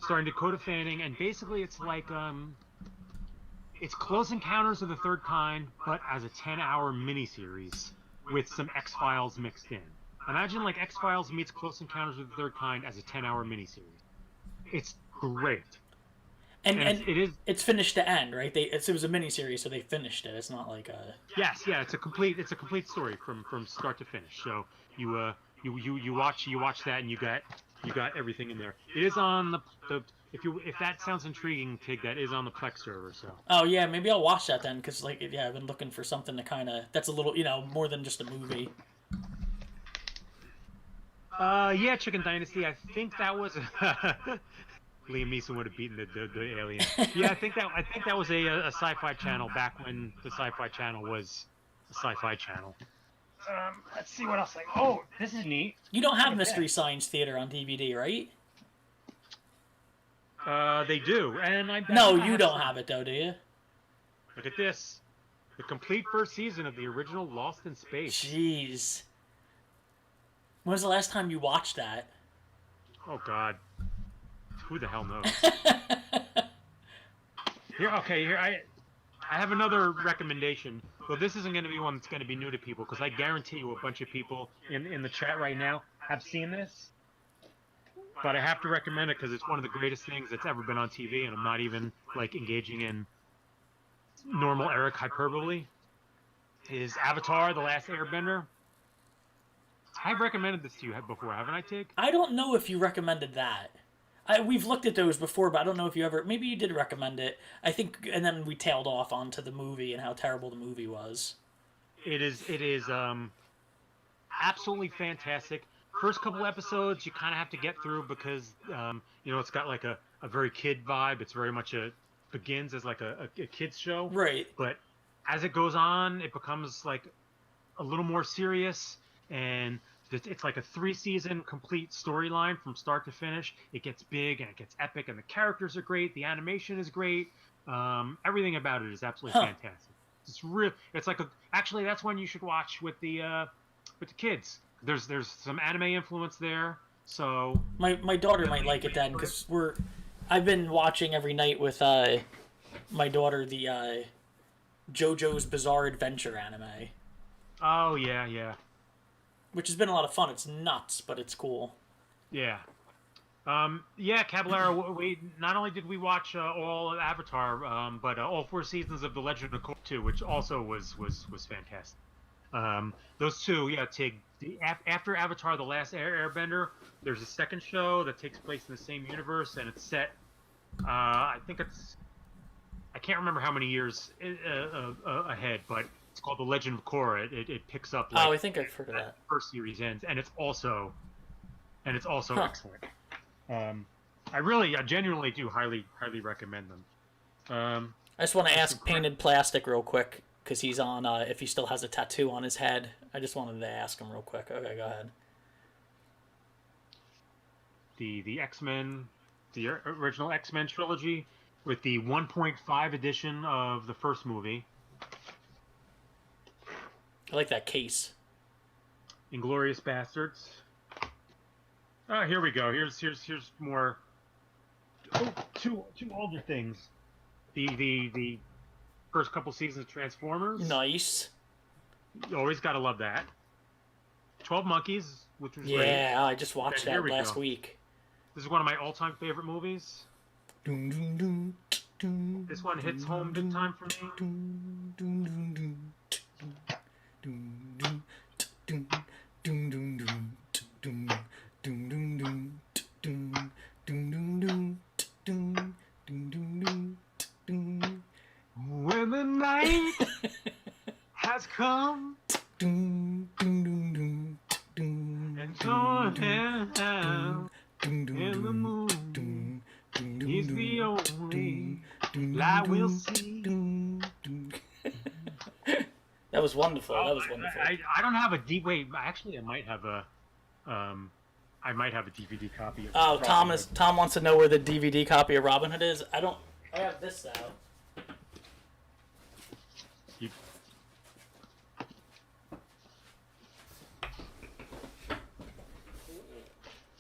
Starring Dakota Fanning, and basically it's like it's Close Encounters of the Third Kind, but as a 10-hour miniseries with some X-Files mixed in. Imagine like X-Files meets Close Encounters of the Third Kind as a 10-hour miniseries. It's great. And it's finished to end, right? It was a miniseries, so they finished it. It's not like a. Yes, yeah, it's a complete story from start to finish. So you watch that, and you got everything in there. It is on the if that sounds intriguing, Tig, that is on the Plex server. So. Oh yeah, maybe I'll watch that then, because I've been looking for something to kind of that's a little more than just a movie. Yeah, Chicken Dynasty. I think that was Liam Neeson would have beaten the alien. Yeah, I think that was a Sci-Fi Channel back when the Sci-Fi Channel was a Sci-Fi Channel. Let's see what else. Oh, this is neat. You don't have Mystery Science Theater on DVD, right? They do, and No, you don't have it though, do you? Look at this. The complete first season of the original Lost in Space. Jeez. When was the last time you watched that? Oh, God. Who the hell knows? Here, I have another recommendation. Well, this isn't going to be one that's going to be new to people, because I guarantee you a bunch of people in the chat right now have seen this. But I have to recommend it because it's one of the greatest things that's ever been on TV, and I'm not even, engaging in normal Eric hyperbole. Is Avatar: The Last Airbender. I've recommended this to you before, haven't I, Tig? I don't know if you recommended that. We've looked at those before, but I don't know if you ever... Maybe you did recommend it. I think... And then we tailed off onto the movie and how terrible the movie was. It is absolutely fantastic. First couple episodes, you kind of have to get through because, it's got a very kid vibe. It's very much begins as a kid's show. Right. But as it goes on, it becomes a little more serious, and it's like a 3-season complete storyline from start to finish. It gets big and it gets epic, and the characters are great. The animation is great. Everything about it is absolutely fantastic. It's real. It's actually that's one you should watch with the kids. There's some anime influence there. So my daughter might like it then, because I've been watching every night with my daughter the JoJo's Bizarre Adventure anime. Oh yeah. Which has been a lot of fun. It's nuts, but it's cool. Yeah. Caballero, we not only did we watch all of Avatar, but all 4 seasons of The Legend of Korra 2, which also was fantastic. Those two, Tig. After Avatar: The Last Airbender, there's a second show that takes place in the same universe, and it's set. I can't remember how many years ahead, but it's called The Legend of Korra. It picks up. I think I've heard of that. First series ends, and it's also excellent. I genuinely do highly recommend them. I just want to ask Painted Plastic real quick, because he's on, if he still has a tattoo on his head. I just wanted to ask him real quick. Okay, go ahead. The X-Men, the original X-Men trilogy, with the 1.5 edition of the first movie. I like that case. Inglourious Bastards. Here we go. Here's more. Oh, two older things. The first couple seasons of Transformers. Nice. You always gotta love that. 12 Monkeys, which was great. Yeah, I just watched that last week. This is one of my all-time favorite movies. This one hits home big time for me. When the night has come and gone down, and the moon is the only light we'll see. That was wonderful. I don't have a deep. Wait, actually, I might have a DVD copy of. Tom wants to know where the DVD copy of Robin Hood is. I have this out.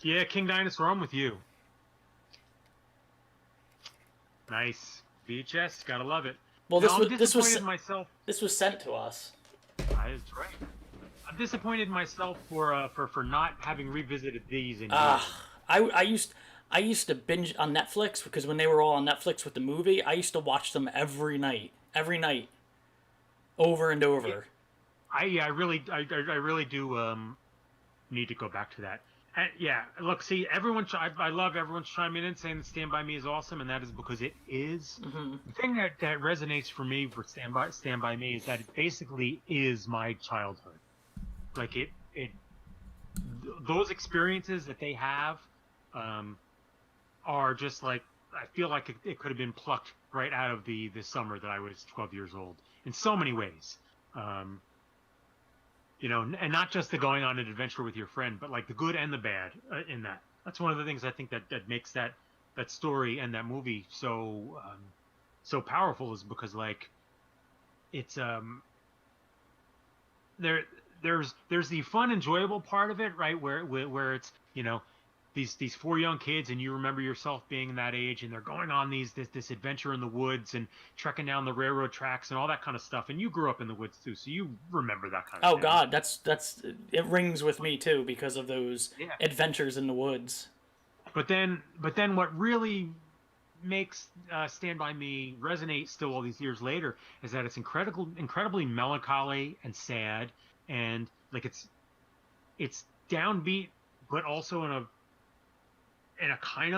Yeah, King Dinosaur, I'm with you. Nice. VHS, gotta love it. Well, this was sent to us. That's right. I'm disappointed in myself for not having revisited these in years. I used to binge on Netflix, because when they were all on Netflix with the movie, I used to watch them every night, over and over. I really do need to go back to that. And look, see, I love everyone's chiming in saying that Stand By Me is awesome, and that is because it is. Mm-hmm. The thing that resonates for me for Stand By Me is that it basically is my childhood. Like those experiences that they have are just like I feel like it could have been plucked right out of the summer that I was 12 years old in so many ways. Um, you know, and not just the going on an adventure with your friend, but like the good and the bad in that. That's one of the things I think that makes that story and that movie so powerful is because like it's there there's the fun enjoyable part of it, right, where it's, you know, these four young kids and you remember yourself being that age and they're going on this adventure in the woods and trekking down the railroad tracks and all that kind of stuff, and you grew up in the woods too, so you remember that kind of Oh thing. God, that's it rings with me too because of those Yeah. adventures in the woods. But then what really makes Stand by Me resonate still all these years later is that it's incredibly melancholy and sad, and like it's downbeat, but also in a kind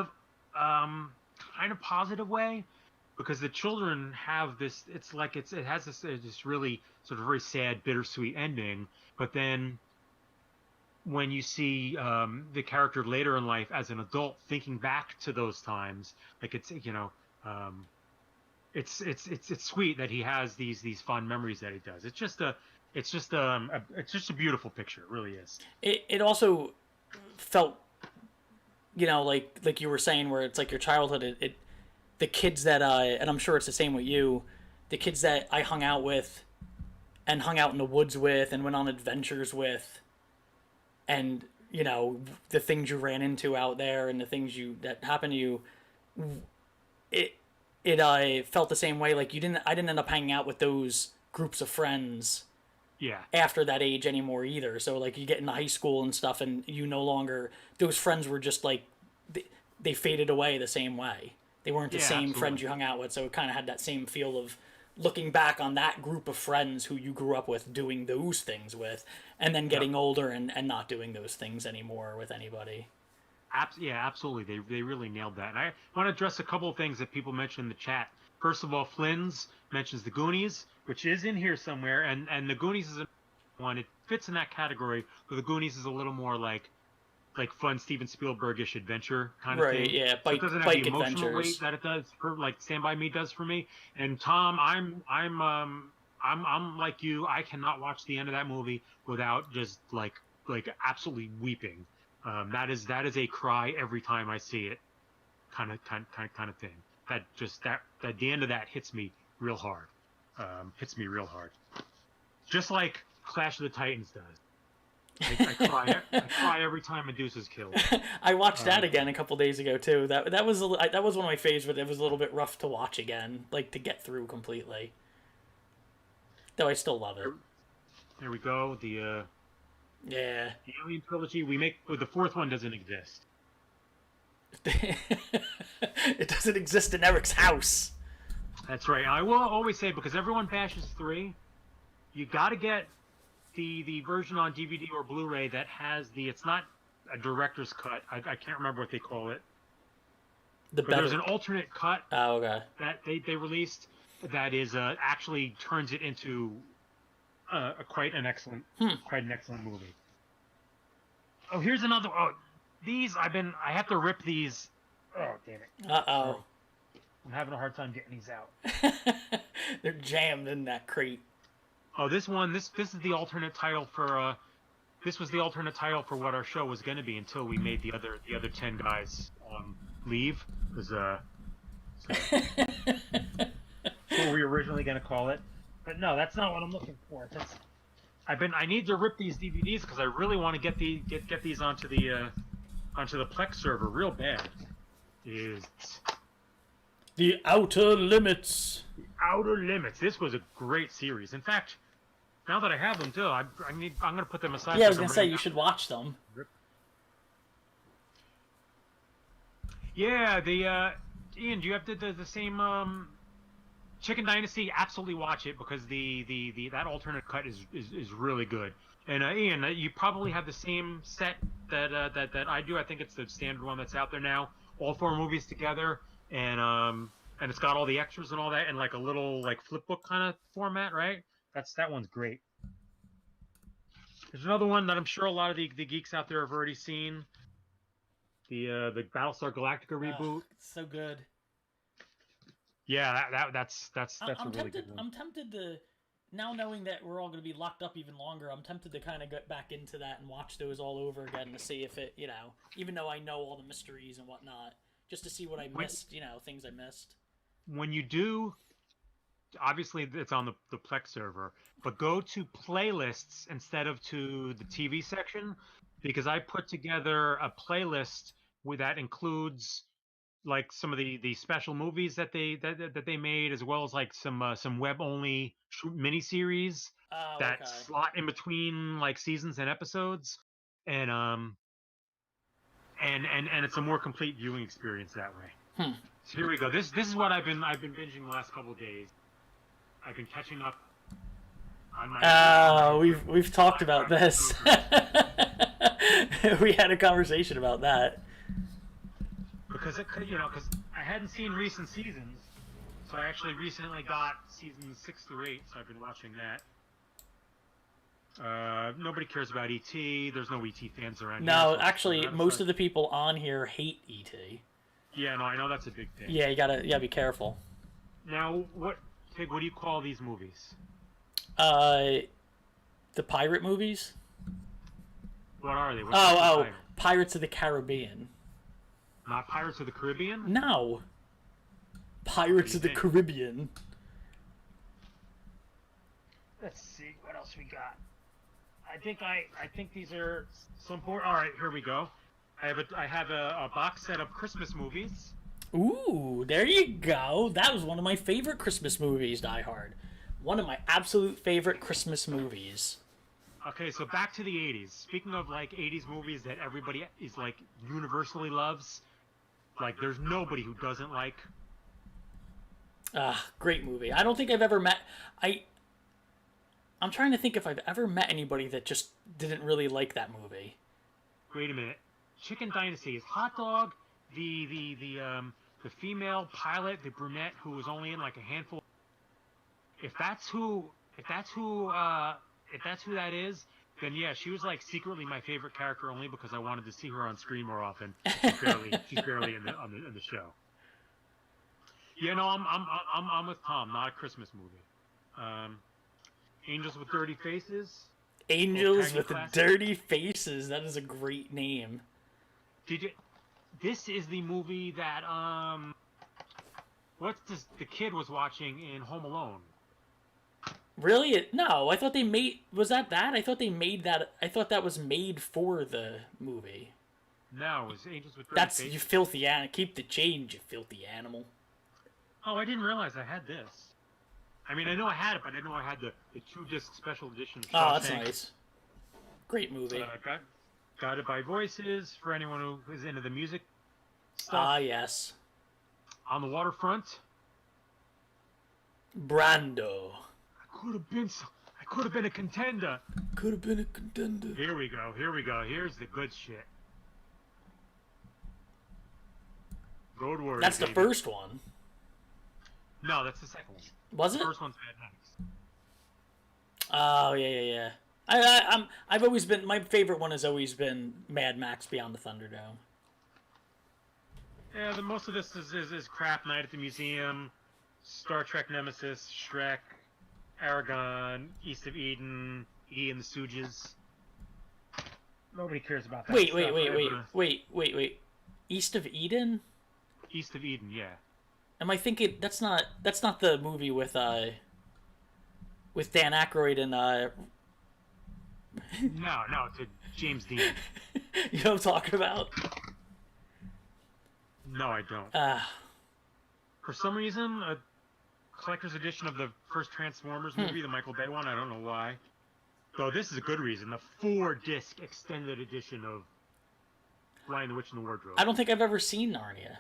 of positive way, because the children have this. It's like it has this really sort of very sad, bittersweet ending, but then when you see the character later in life as an adult thinking back to those times, like it's, you know, um, it's sweet that he has these fond memories that he does. It's just a beautiful picture. It really is. It also felt, you know, like you were saying, where it's like your childhood. It the kids that and I'm sure it's the same with you, the kids that I hung out with and hung out in the woods with and went on adventures with, and you know the things you ran into out there and the things you that happened to you, it it I felt the same way. Like I didn't end up hanging out with those groups of friends Yeah, after that age anymore either. So like you get into high school and stuff, and you no longer, those friends were just like they faded away the same way. They weren't the yeah, same friends absolutely. you hung out with. So it kind of had that same feel of looking back on that group of friends who you grew up with doing those things with, and then Yep. getting older and not doing those things anymore with anybody. Yeah, absolutely. They really nailed that. And I want to address a couple of things that people mentioned in the chat. First of all, Flynn's mentions the Goonies, which is in here somewhere, and the Goonies is one. It fits in that category, but the Goonies is a little more like fun Steven Spielbergish adventure kind of Right, thing. yeah, So it doesn't have the bike emotional weight adventures. that it does for like Stand by Me does for me. And Tom, I'm like you. I cannot watch the end of that movie without just like absolutely weeping. That is a cry every time I see it, kind of thing. That just that the end of that hits me real hard. Hits me real hard. Just like Clash of the Titans does. I cry every time Medusa's killed. I watched that Um, again a couple days ago too. That was that was one of my faves, but it was a little bit rough to watch again, like to get through completely. Though I still love it. there, there we go. Yeah. The Alien trilogy we make. Well, the fourth one doesn't exist. It doesn't exist in Eric's house. That's right. I will always say, because everyone bashes three, you got to get the version on DVD or Blu-ray that has the. It's not a director's cut. I can't remember what they call it. The But there's better. an alternate cut Oh, okay. that they released that is actually turns it into quite an excellent movie. Oh, here's another. Oh, these I have to rip these. Oh, damn it! Uh Sorry, oh. I'm having a hard time getting these out. They're jammed in that crate. Oh, this is the alternate title for this was the alternate title for what our show was going to be until we made the other 10 guys leave. Was so what we were originally going to call it. But no, that's not what I'm looking for. I need to rip these DVDs because I really want to get these onto the Plex server real bad. Is The Outer Limits. Outer Limits. This was a great series. In fact, now that I have them too, I'm gonna put them aside. Yeah, I so was I gonna can say bring you them should watch them. Yeah, Ian, do you have the same Chicken Dynasty? Absolutely watch it because the that alternate cut is really good. And Ian, you probably have the same set that I do. I think it's the standard one that's out there now. All four movies together, and it's got all the extras and all that in like a little like flip book kind of format, right? That one's great. There's another one that I'm sure a lot of the geeks out there have already seen. the Battlestar Galactica reboot. So good. Yeah, that's I'm, a I'm really tempted. good one. I'm tempted to, now knowing that we're all going to be locked up even longer. I'm tempted to kind of get back into that and watch those all over again to see if it, even though I know all the mysteries and whatnot, just to see what I missed. Things I missed. When you do, obviously it's on the Plex server, but go to playlists instead of to the TV section, because I put together a playlist that includes like some of the special movies that they made, as well as like some web only miniseries Oh, that okay. slot in between like seasons and episodes, and and it's a more complete viewing experience that way. So here we go. This is what I've been binging the last couple of days. I've been catching up on my. We've talked about this. We had a conversation about that. Because because I hadn't seen recent seasons, so I actually recently got seasons 6 through 8, so I've been watching that. Nobody cares about ET. There's no ET fans around here. No, So actually, most of the people on here hate ET. Yeah, no, I know that's a big thing. Yeah, you gotta be careful. Now, Tig, what do you call these movies? The pirate movies. What are they? Pirates of the Caribbean. Not Pirates of the Caribbean? No. Pirates of the Caribbean. Let's see what else we got. I think these are some more. All right, here we go. I have a box set of Christmas movies. Ooh, there you go. That was one of my favorite Christmas movies, Die Hard. One of my absolute favorite Christmas movies. Okay, so back to the 80s. Speaking of like 80s movies that everybody is like universally loves, like there's nobody who doesn't like. Great movie. I don't think I've ever met I'm trying to think if I've ever met anybody that just didn't really like that movie. Wait a minute. Chicken Dynasty is Hot Dog, the female pilot, the brunette who was only in like a handful. If that's who that is, then yeah, she was like secretly my favorite character only because I wanted to see her on screen more often. She's barely in the show. Yeah, no, I'm with Tom. Not a Christmas movie. Angels with Dirty Faces. Angels with Dirty Faces. That is a great name. This is the movie that the kid was watching in Home Alone. Really? No, I thought they made. Was that? I thought they made that. I thought that was made for the movie. No, it was Angels with Dirty Faces. That's you filthy animal. Keep the change, you filthy animal. Oh, I didn't realize I had this. I mean, I know I had it, but I didn't know I had the 2-disc special edition. Oh, that's nice. Great movie. Guided by Voices for anyone who is into the music stuff. Ah, yes. On the Waterfront. Brando. I could have been a contender. Could have been a contender. Here we go. Here's the good shit. Road Warrior. That's the first one. No, that's the second one. Was it? The first one's Mad Max. Oh yeah. I've always been, my favorite one has always been Mad Max Beyond the Thunderdome. Yeah, most of this is crap. Night at the Museum, Star Trek Nemesis, Shrek, Aragon, East of Eden, E and the Stooges. Nobody cares about that. Wait. East of Eden? East of Eden, yeah. Am I thinking that's not the movie with Dan Aykroyd and No, it's a James Dean. You know what I'm talking about? No, I don't. For some reason, a collector's edition of the first Transformers movie, the Michael Bay one, I don't know why. Though this is a good reason, the 4-disc extended edition of Lion, the Witch, and the Wardrobe. I don't think I've ever seen Narnia.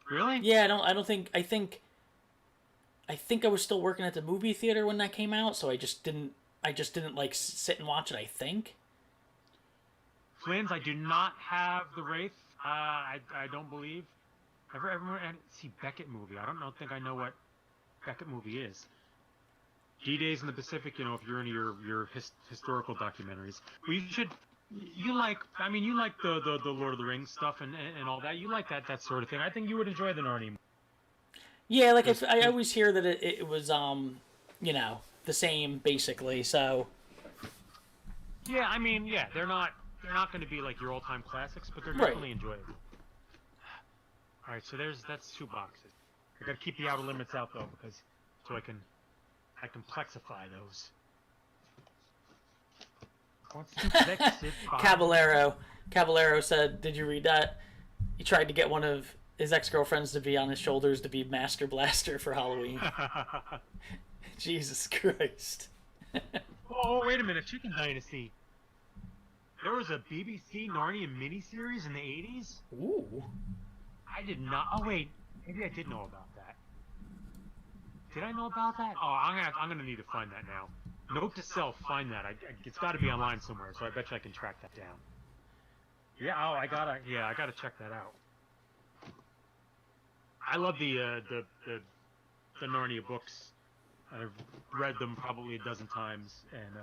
Really? Yeah, I think I was still working at the movie theater when that came out, so I just didn't like sit and watch it, I think. Flins, I do not have the Wraith. I don't believe. Ever see Beckett movie? I don't think I know what Beckett movie is. D-Days in the Pacific, if you're into your historical documentaries. Well, you like, I mean, you like the Lord of the Rings stuff and all that. You like that sort of thing. I think you would enjoy the Narnia. Yeah, like There's, I always hear that it was you know, the same basically. So yeah, I mean, yeah, they're not going to be like your all-time classics, but they're right. definitely enjoyable. All right, so that's 2 boxes. I got to keep the outer limits out though, because so I can plexify those. What's the plexify? Caballero said, "Did you read that? He tried to get one of his ex-girlfriends to be on his shoulders to be Master Blaster for Halloween." Jesus Christ. Oh, wait a minute, Chicken Dynasty. There was a BBC Narnia miniseries in the 80s? Ooh. I did not. Oh, wait. Maybe I did know about that. Did I know about that? Oh, I'm gonna need to find that now. Note to self, find that. It's got to be online somewhere, so I bet you I can track that down. Yeah, oh, I gotta check that out. I love the Narnia books. I've read them probably a dozen times, and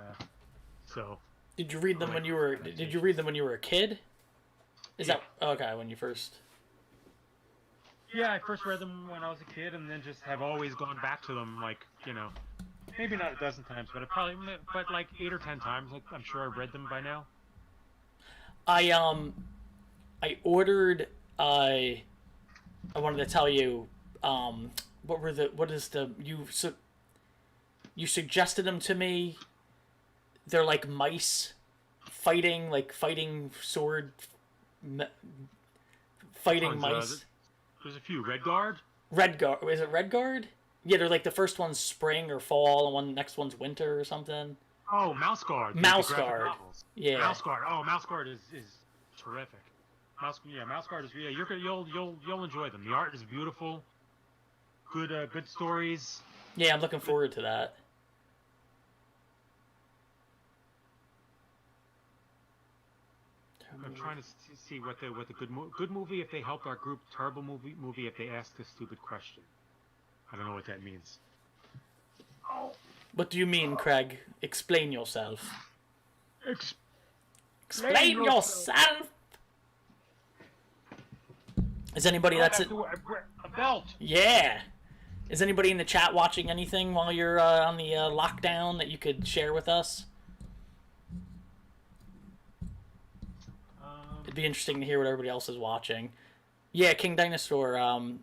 so. Did you read them when you were? Did you read them when you were a kid? Is that okay? When you first? Yeah, I first read them when I was a kid, and then just have always gone back to them, like, maybe not a dozen times, but like 8 or 10 times. Like, I'm sure I've read them by now. I ordered. I wanted to tell you. What is the you suggested them to me. They're like mice fighting sword, fighting mice. There's a few. Redguard? Redguard. Is it Redguard? Yeah, they're like the first one's spring or fall, and next one's winter or something. Oh, Mouse Guard. Mouse Guard. Yeah. Mouse Guard. Oh, Mouse Guard is terrific. Mouse Guard is you'll enjoy them. The art is beautiful. Good stories. Yeah, I'm looking forward to that. I'm trying to see what the good movie if they helped our group, terrible movie if they asked a stupid question. I don't know what that means. Oh. What do you mean, Craig? Explain yourself. Explain yourself. Is anybody that's a belt? Yeah. Is anybody in the chat watching anything while you're on the lockdown that you could share with us? It'd be interesting to hear what everybody else is watching. Yeah, King Dinosaur,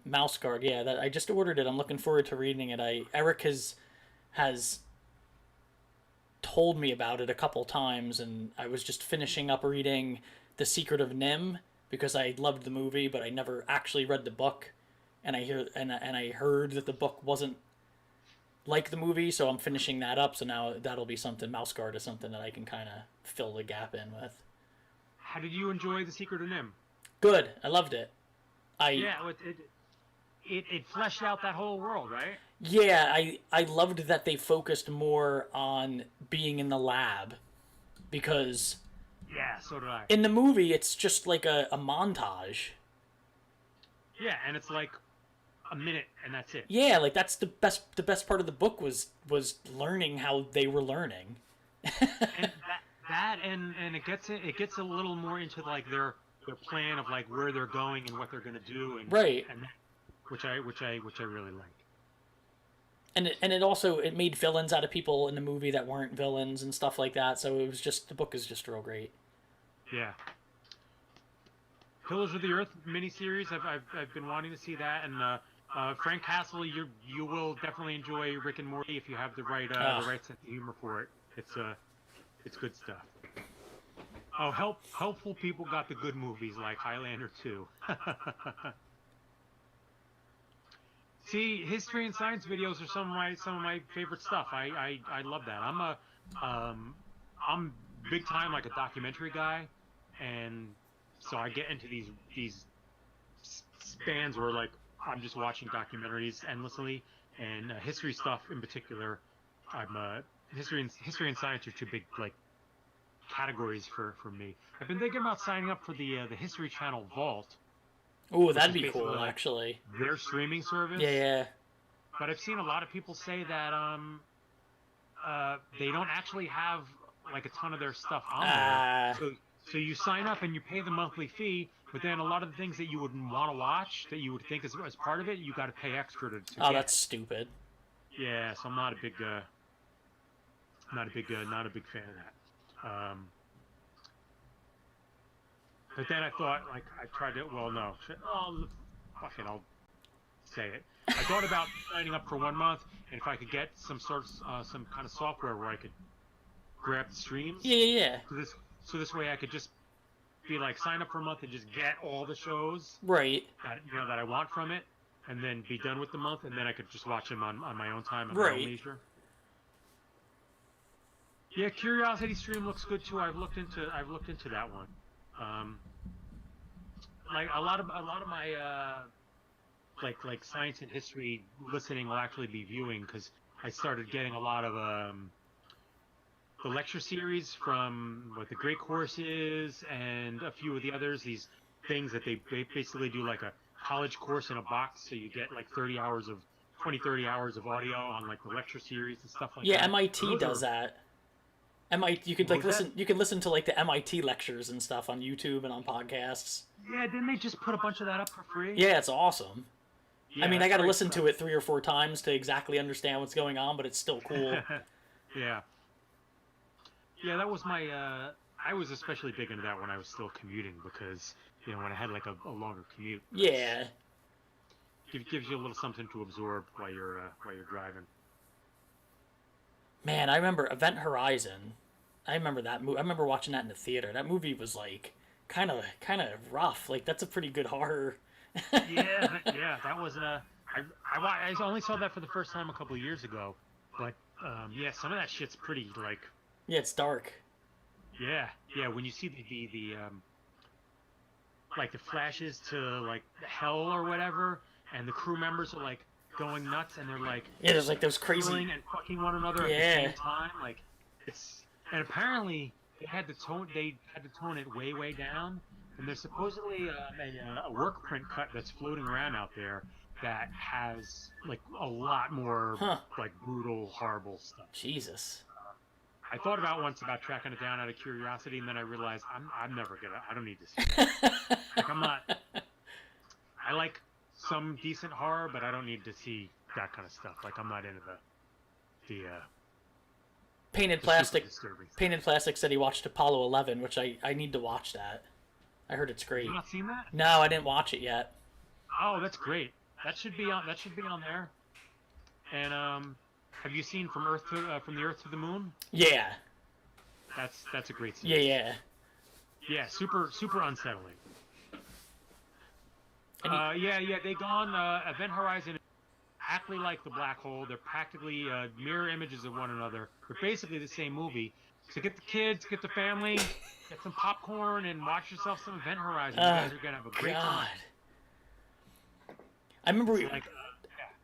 Mouse Guard. Yeah, I just ordered it. I'm looking forward to reading it. Eric has told me about it a couple times, and I was just finishing up reading The Secret of NIMH because I loved the movie, but I never actually read the book. And I heard that the book wasn't like the movie, so I'm finishing that up. So now that'll be something. Mouse Guard is something that I can kind of fill the gap in with. How did you enjoy The Secret of NIMH? Good. I loved it. It fleshed out that whole world, right? Yeah, I loved that they focused more on being in the lab, because yeah, so did I. In the movie, it's just like a montage. Yeah, and it's like a minute, and that's it. Yeah, like that's the best part of the book was learning how they were learning. and it gets a little more into like their plan of like where they're going and what they're gonna do, and right, and which I really like. And it also made villains out of people in the movie that weren't villains and stuff like that. So the book is just real great. Yeah. Pillars of the Earth miniseries. I've been wanting to see that, and Frank Castle. You will definitely enjoy Rick and Morty if you have the right sense of humor for it. It's good stuff. Oh, helpful people got the good movies like Highlander 2. See, history and science videos are some of my favorite stuff. I love that. I'm big time like a documentary guy, and so I get into these spans where like I'm just watching documentaries endlessly, and history stuff in particular. I'm history and science are two big like categories for me. I've been thinking about signing up for the History Channel Vault. Oh, that'd be cool, actually. Their streaming service. Yeah. But I've seen a lot of people say that they don't actually have like a ton of their stuff on there. So you sign up and you pay the monthly fee, but then a lot of the things that you wouldn't want to watch, that you would think as part of it, you got to pay extra to Oh, get. that's stupid. Yeah, so I'm not a big not a big fan of that. But then I thought, like, I tried to. Well, no, fuck it, I'll say it. I thought about signing up for 1 month, and if I could get some some kind of software where I could grab the streams. Yeah. So this way I could just be like, sign up for a month and just get all the shows Right. that I want from it, and then be done with the month, and then I could just watch them on my own time at my own leisure. Yeah, Curiosity Stream looks good too. I've looked into that one. Like a lot of my like science and history listening will actually be viewing, because I started getting a lot of the lecture series from the Great Courses and a few of the others. These things that they basically do like a college course in a box, so you get like 30 hours of audio on like the lecture series and stuff like that. Yeah, MIT does that. You could you can listen to like the MIT lectures and stuff on YouTube and on podcasts. Yeah, didn't they just put a bunch of that up for free? Yeah, it's awesome. Yeah, I mean, I got to listen to it 3 or 4 times to exactly understand what's going on, but it's still cool. Yeah, that was my. I was especially big into that when I was still commuting, because when I had like a longer commute. Yeah. Gives you a little something to absorb while you're driving. Man, I remember Event Horizon. I remember that movie. I remember watching that in the theater. That movie was like kind of rough. Like, that's a pretty good horror. yeah, that was I only saw that for the first time a couple of years ago, but yeah, some of that shit's pretty like. Yeah, it's dark. Yeah. When you see the like the flashes to like hell or whatever, and the crew members are like going nuts, and they're like, yeah, there's like those crazy killing and fucking one another at the same time. Like, it's, and apparently they had to tone it way down. And there's supposedly a work print cut that's floating around out there that has like a lot more like brutal, horrible stuff. Jesus. I thought about tracking it down out of curiosity, and then I realized I'm never gonna. I don't need to see it. Like, I'm not. I like some decent horror, but I don't need to see that kind of stuff. Like, I'm not into the Painted Plastic. Painted Plastic said he watched Apollo 11, which I need to watch that. I heard it's great. You not seen that? No, I didn't watch it yet. Oh, that's great. That should be on there. And have you seen From the Earth to the Moon? Yeah. That's a great series. Yeah. Yeah, super unsettling. They gone Event Horizon exactly like the Black Hole. They're practically mirror images of one another. They're basically the same movie. So get the kids, get the family, get some popcorn, and watch yourself some Event Horizon. You guys are gonna have a great time. I remember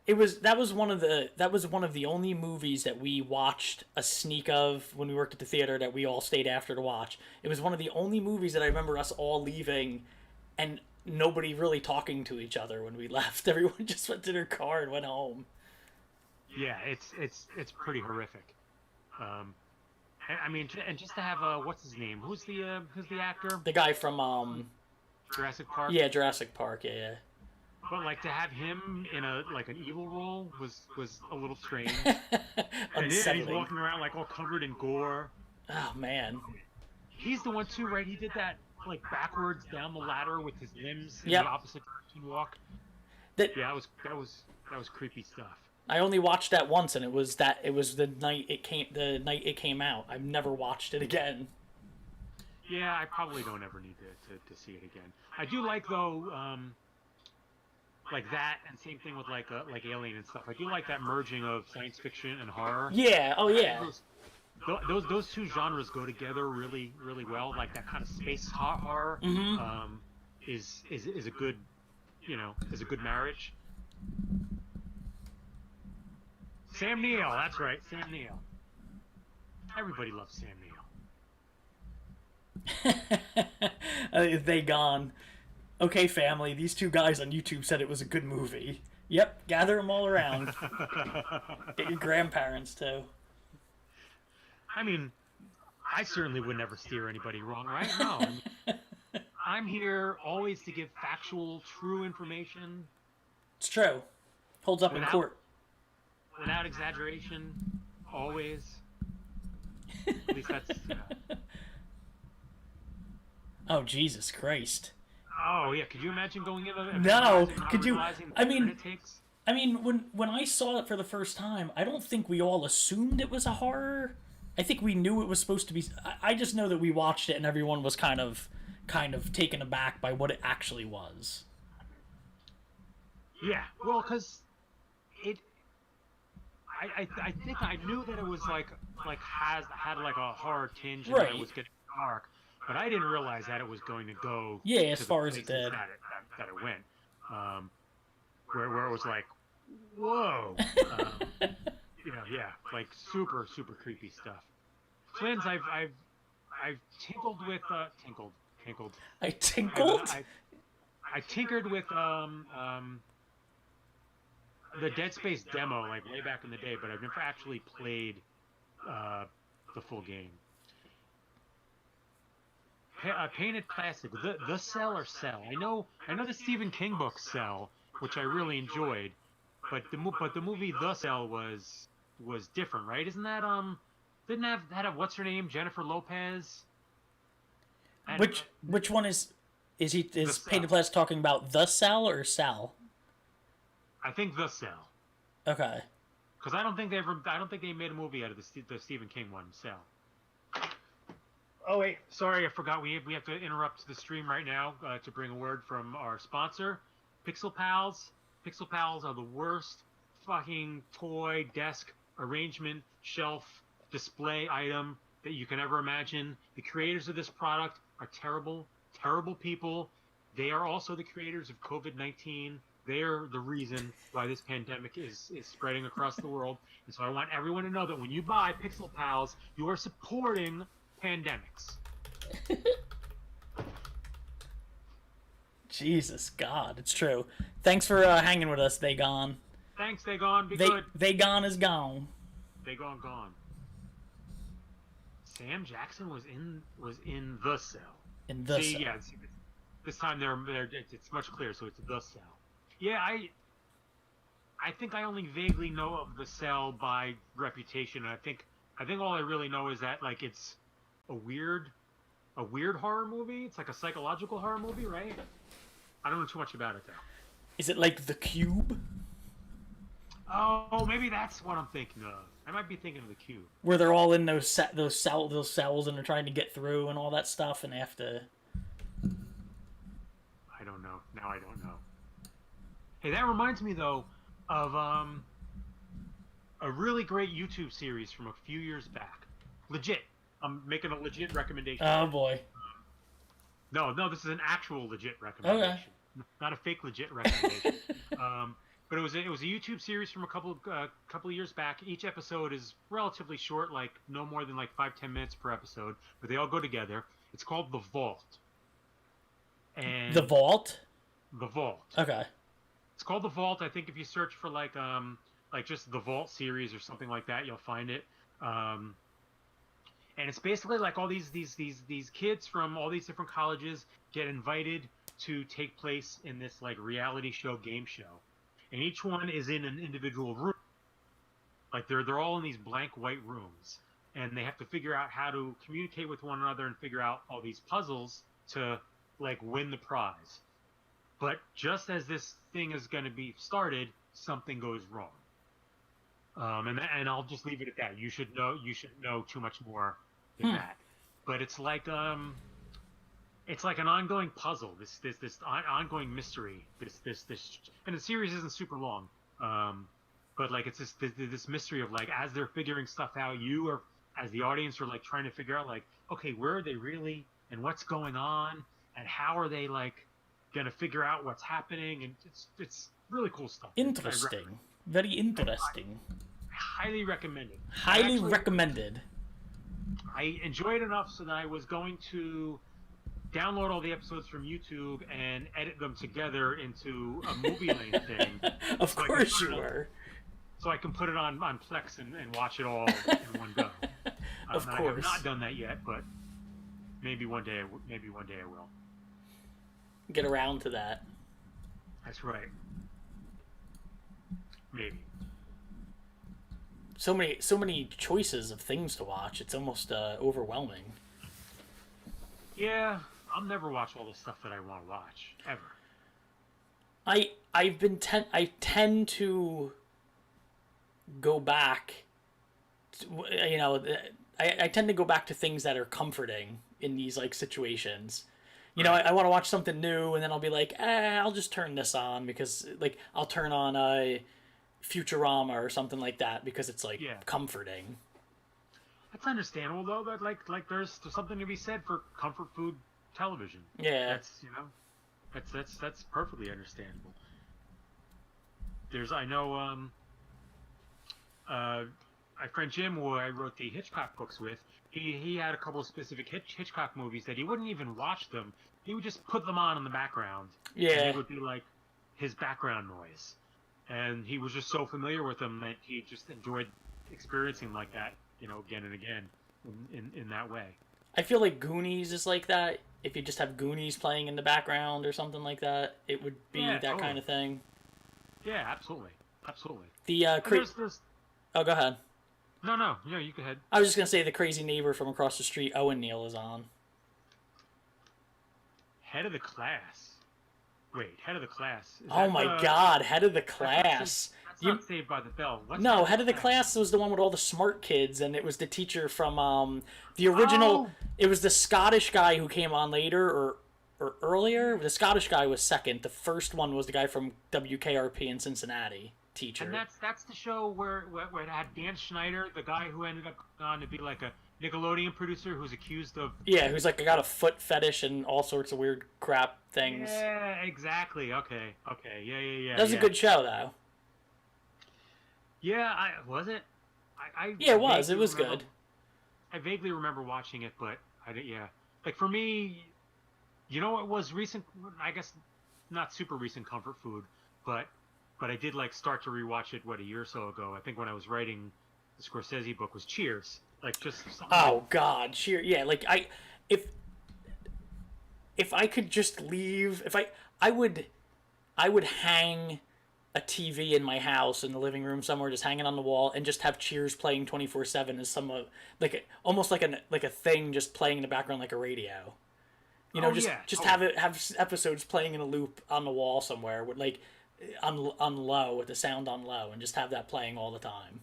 that was one of the only movies that we watched a sneak of when we worked at the theater that we all stayed after to watch. It was one of the only movies that I remember us all leaving and nobody really talking to each other when we left. Everyone just went to their car and went home. Yeah, it's pretty horrific. I mean, and just to have what's his name? Who's the actor? The guy from Jurassic Park. Yeah, Jurassic Park. Yeah. But like to have him in an evil role was a little strange. Unsettling. He's walking around like all covered in gore. Oh man. He's the one too, right? He did that like backwards down the ladder with his limbs in the opposite direction walk. That was creepy stuff. I only watched that once, and it was the night it came out. I've never watched it again. Yeah, I probably don't ever need to see it again. I do like though, like that, and same thing with like Alien and stuff. I do like that merging of science fiction and horror. Yeah. Oh yeah. Those two genres go together really well. Like that kind of space horror is a good marriage. Sam Neill, that's right, Sam Neill. Everybody loves Sam Neill. They gone. Okay, family, these 2 guys on YouTube said it was a good movie. Yep, gather them all around. Get your grandparents, too. I mean, I certainly would never steer anybody wrong, right? No. I mean, I'm here always to give factual, true information. It's true. Holds up in court. Without exaggeration, always. At least that's. Oh, Jesus Christ. Oh yeah, could you imagine going into it? No, could you? I mean, when I saw it for the first time, I don't think we all assumed it was a horror. I think we knew it was supposed to be. I just know that we watched it and everyone was kind of taken aback by what it actually was. Yeah, well, because I think I knew that it was had like a horror tinge and that it was getting dark, but I didn't realize that it was going to go as far as it did. That it went, where it was like, whoa, like super creepy stuff. Twins, I've tinkled with tinkled. I tinkled. I tinkered with the Dead Space demo like way back in the day, but I've never actually played the full game. Painted Plastic, the Cell or Cell. I know the Stephen King book Cell, which I really enjoyed, but the movie The Cell was different, right? Isn't that didn't that have what's her name, Jennifer Lopez? Which one is Painted Plastic talking about, The Cell or Cell? I think The Cell. Okay. Because I don't think they made a movie out of the Stephen King one, Cell. Oh wait, sorry, I forgot. We have to interrupt the stream right now to bring a word from our sponsor, Pixel Pals. Pixel Pals are the worst fucking toy desk arrangement shelf display item that you can ever imagine. The creators of this product are terrible people. They are also the creators of COVID-19. They're the reason why this pandemic is spreading across the world. And so I want everyone to know that when you buy Pixel Pals, you are supporting pandemics. Jesus God, it's true. Thanks for hanging with us, They Gone. Thanks, They Gone. Be good. They Gone is gone. They Gone. Sam Jackson was in The Cell. In The Cell. Yeah. This time it's much clearer, so it's The Cell. Yeah, I think I only vaguely know of The Cell by reputation. And I think all I really know is that like it's a weird horror movie. It's like a psychological horror movie, right? I don't know too much about it though. Is it like The Cube? Oh, maybe that's what I'm thinking of. I might be thinking of The Cube. Where they're all in those cells and they're trying to get through and all that stuff, and they have to. I don't know. Now I don't know. Hey, that reminds me though of a really great YouTube series from a few years back. Legit. I'm making a legit recommendation. Oh boy. No, this is an actual legit recommendation. Okay. Not a fake legit recommendation. But it was a YouTube series from a couple of years back. Each episode is relatively short, like no more than like 5-10 minutes per episode, but they all go together. It's called The Vault. And The Vault? The Vault. Okay. It's called The Vault. I think if you search for like just The Vault series or something like that, you'll find it. And it's basically like all these kids from all these different colleges get invited to take place in this like reality show game show. And each one is in an individual room. Like they're all in these blank white rooms, and they have to figure out how to communicate with one another and figure out all these puzzles to like win the prize. But just as this thing is going to be started, something goes wrong. And I'll just leave it at that. You should know too much more than that. But it's like an ongoing puzzle. This ongoing mystery. This and the series isn't super long. But like it's this mystery of like as they're figuring stuff out, you are as the audience are like trying to figure out like, okay, where are they really and what's going on and how are they like gonna figure out what's happening, and it's really cool stuff. Interesting. Very interesting. Highly recommended. Highly recommended. I enjoyed it enough so that I was going to download all the episodes from YouTube and edit them together into a movie-length thing. Of course you were. So I can put it on Plex and watch it all in one go. Of I have course. not done that yet, but maybe one day I will. Get around to that. That's right. Maybe. So many choices of things to watch. It's almost overwhelming. Yeah, I'll never watch all the stuff that I want to watch ever. I tend to go back. You know, I tend to go back to things that are comforting in these like situations. You know, Right. I want to watch something new, and then I'll be like, I'll just turn this on because like I'll turn on a Futurama or something like that because it's like Yeah. comforting. That's understandable though. That like there's something to be said for comfort food television. Yeah. That's perfectly understandable. There's I know my friend Jim, who I wrote the Hitchcock books with, he had a couple of specific Hitchcock movies that he wouldn't even watch them. He would just put them on in the background, and Yeah. they would be like his background noise. And he was just so familiar with them that he just enjoyed experiencing like that, again and again, in that way. I feel like Goonies is like that. If you just have Goonies playing in the background or something like that, it would be Yeah, that totally. kind of thing. Yeah, absolutely, absolutely. The And there's Oh, go ahead. no, you go ahead. I was just gonna say the crazy neighbor from across the street, Owen Neal, is on. Head of the Class. Wait, Head of the Class. Is Oh that my the- God, Head of the that's not Class. Saved- That's You- not Saved by the Bell. What's No, Head of the Class was the one with all the smart kids, and it was the teacher from the original. Oh! It was the Scottish guy who came on later or earlier. The Scottish guy was second. The first one was the guy from WKRP in Cincinnati, teacher. And that's the show where it had Dan Schneider, the guy who ended up going on to be like a Nickelodeon producer who's accused of. Yeah, who's like got a foot fetish and all sorts of weird crap things. Yeah, exactly. Okay. Yeah. That was a good show, though. Yeah, was it? I Yeah, it was. It vaguely was remember- good. I vaguely remember watching it, but I did. Yeah, like for me, it was recent. I guess not super recent comfort food, but I did like start to rewatch it a year or so ago. I think when I was writing the Scorsese book was Cheers. Like just something. Oh God, sheer yeah. Like if I could just leave, I would hang a TV in my house in the living room somewhere, just hanging on the wall, and just have Cheers playing 24/7 as almost like a thing just playing in the background like a radio. Oh, just yeah, just totally. have episodes playing in a loop on the wall somewhere with like on low with the sound on low, and just have that playing all the time.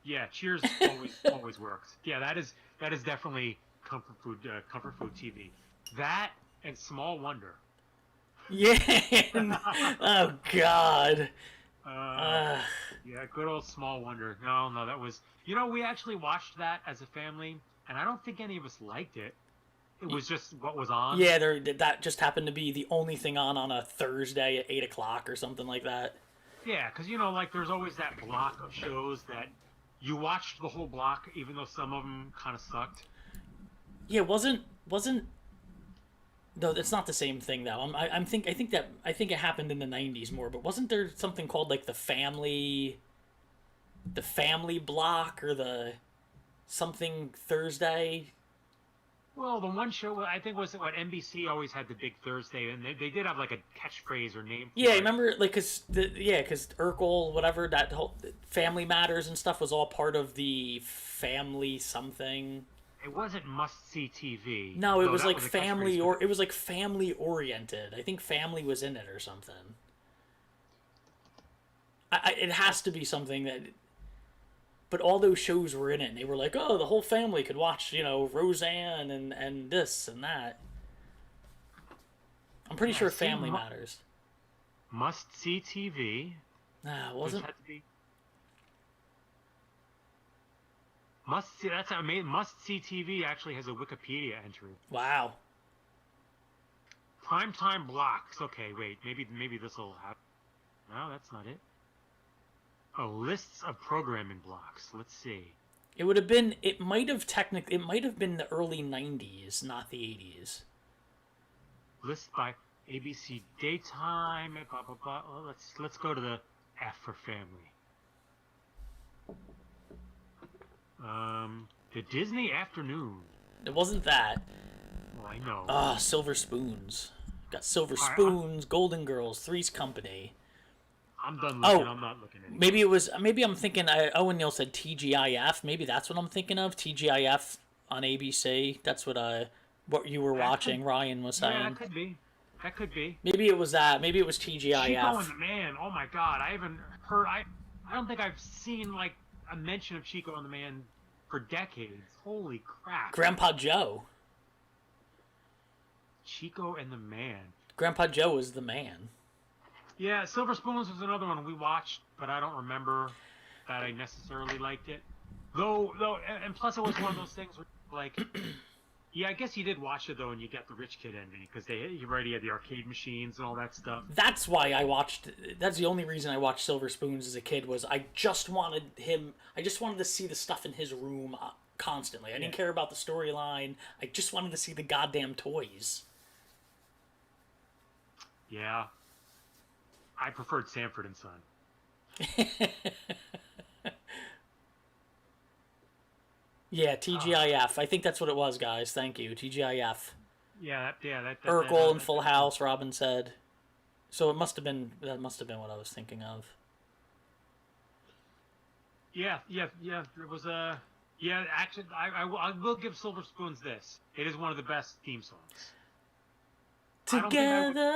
Yeah, Cheers always works. Yeah, that is definitely comfort food TV. That and Small Wonder. Yeah. Oh God. Yeah, good old Small Wonder. No, that was. We actually watched that as a family, and I don't think any of us liked it. It was just what was on. Yeah, that just happened to be the only thing on a Thursday at 8 o'clock or something like that. Yeah, because like there's always that block of shows that you watched the whole block, even though some of them kind of sucked. Yeah, wasn't. No, it's not the same thing though. I think it happened in the '90s more, but wasn't there something called like the family block or the something Thursday? Well, the one show I think was what NBC always had the big Thursday, and they did have like a catchphrase or name. Yeah, for it. remember like because Urkel, whatever, that whole Family Matters and stuff was all part of the family something. It wasn't must see TV. No, it though was that like a family catchphrase or it was like family oriented. I think family was in it or something. It has to be something that. But all those shows were in it, and they were like, "Oh, the whole family could watch, Roseanne and this and that." I'm pretty sure see, Family Matters. Must see TV. Nah, Does wasn't. it have to be? Must see. That's amazing. Must see TV actually has a Wikipedia entry. Wow. Primetime blocks. Okay, wait. Maybe this will have. No, that's not it. Oh, lists of programming blocks. Let's see. It would have been. It might have been the early '90s, not the '80s. List by ABC daytime. Blah blah blah. Well, let's go to the F for family. The Disney Afternoon. It wasn't that. Oh, I know. Silver Spoons. Got Silver All right, Spoons, Golden Girls, Three's Company. I'm done looking. Oh, I'm not looking anymore. maybe it was. Maybe I'm thinking. Owen Neal said TGIF. Maybe that's what I'm thinking of. TGIF on ABC. That's what you were watching. Ryan was saying. Yeah, that could be. That could be. Maybe it was that. Maybe it was TGIF. Chico and the Man. Oh my God, I haven't heard. I don't think I've seen like a mention of Chico and the Man for decades. Holy crap. Grandpa Joe. Chico and the Man. Grandpa Joe was the man. Yeah, Silver Spoons was another one we watched, but I don't remember that I necessarily liked it. Though, and plus it was one of those things where, like, yeah, I guess you did watch it though, and you got the rich kid ending because you already had the arcade machines and all that stuff. That's why I watched. That's the only reason I watched Silver Spoons as a kid was I just wanted him. I just wanted to see the stuff in his room constantly. I didn't care about the storyline. I just wanted to see the goddamn toys. Yeah. I preferred Sanford and Son. Yeah, TGIF. I think that's what it was, guys. Thank you. TGIF. Yeah, that Urkel and Full House, Robin said. So it must have been what I was thinking of. Yeah. It was yeah. Actually, I will give Silver Spoons this. It is one of the best theme songs. Together,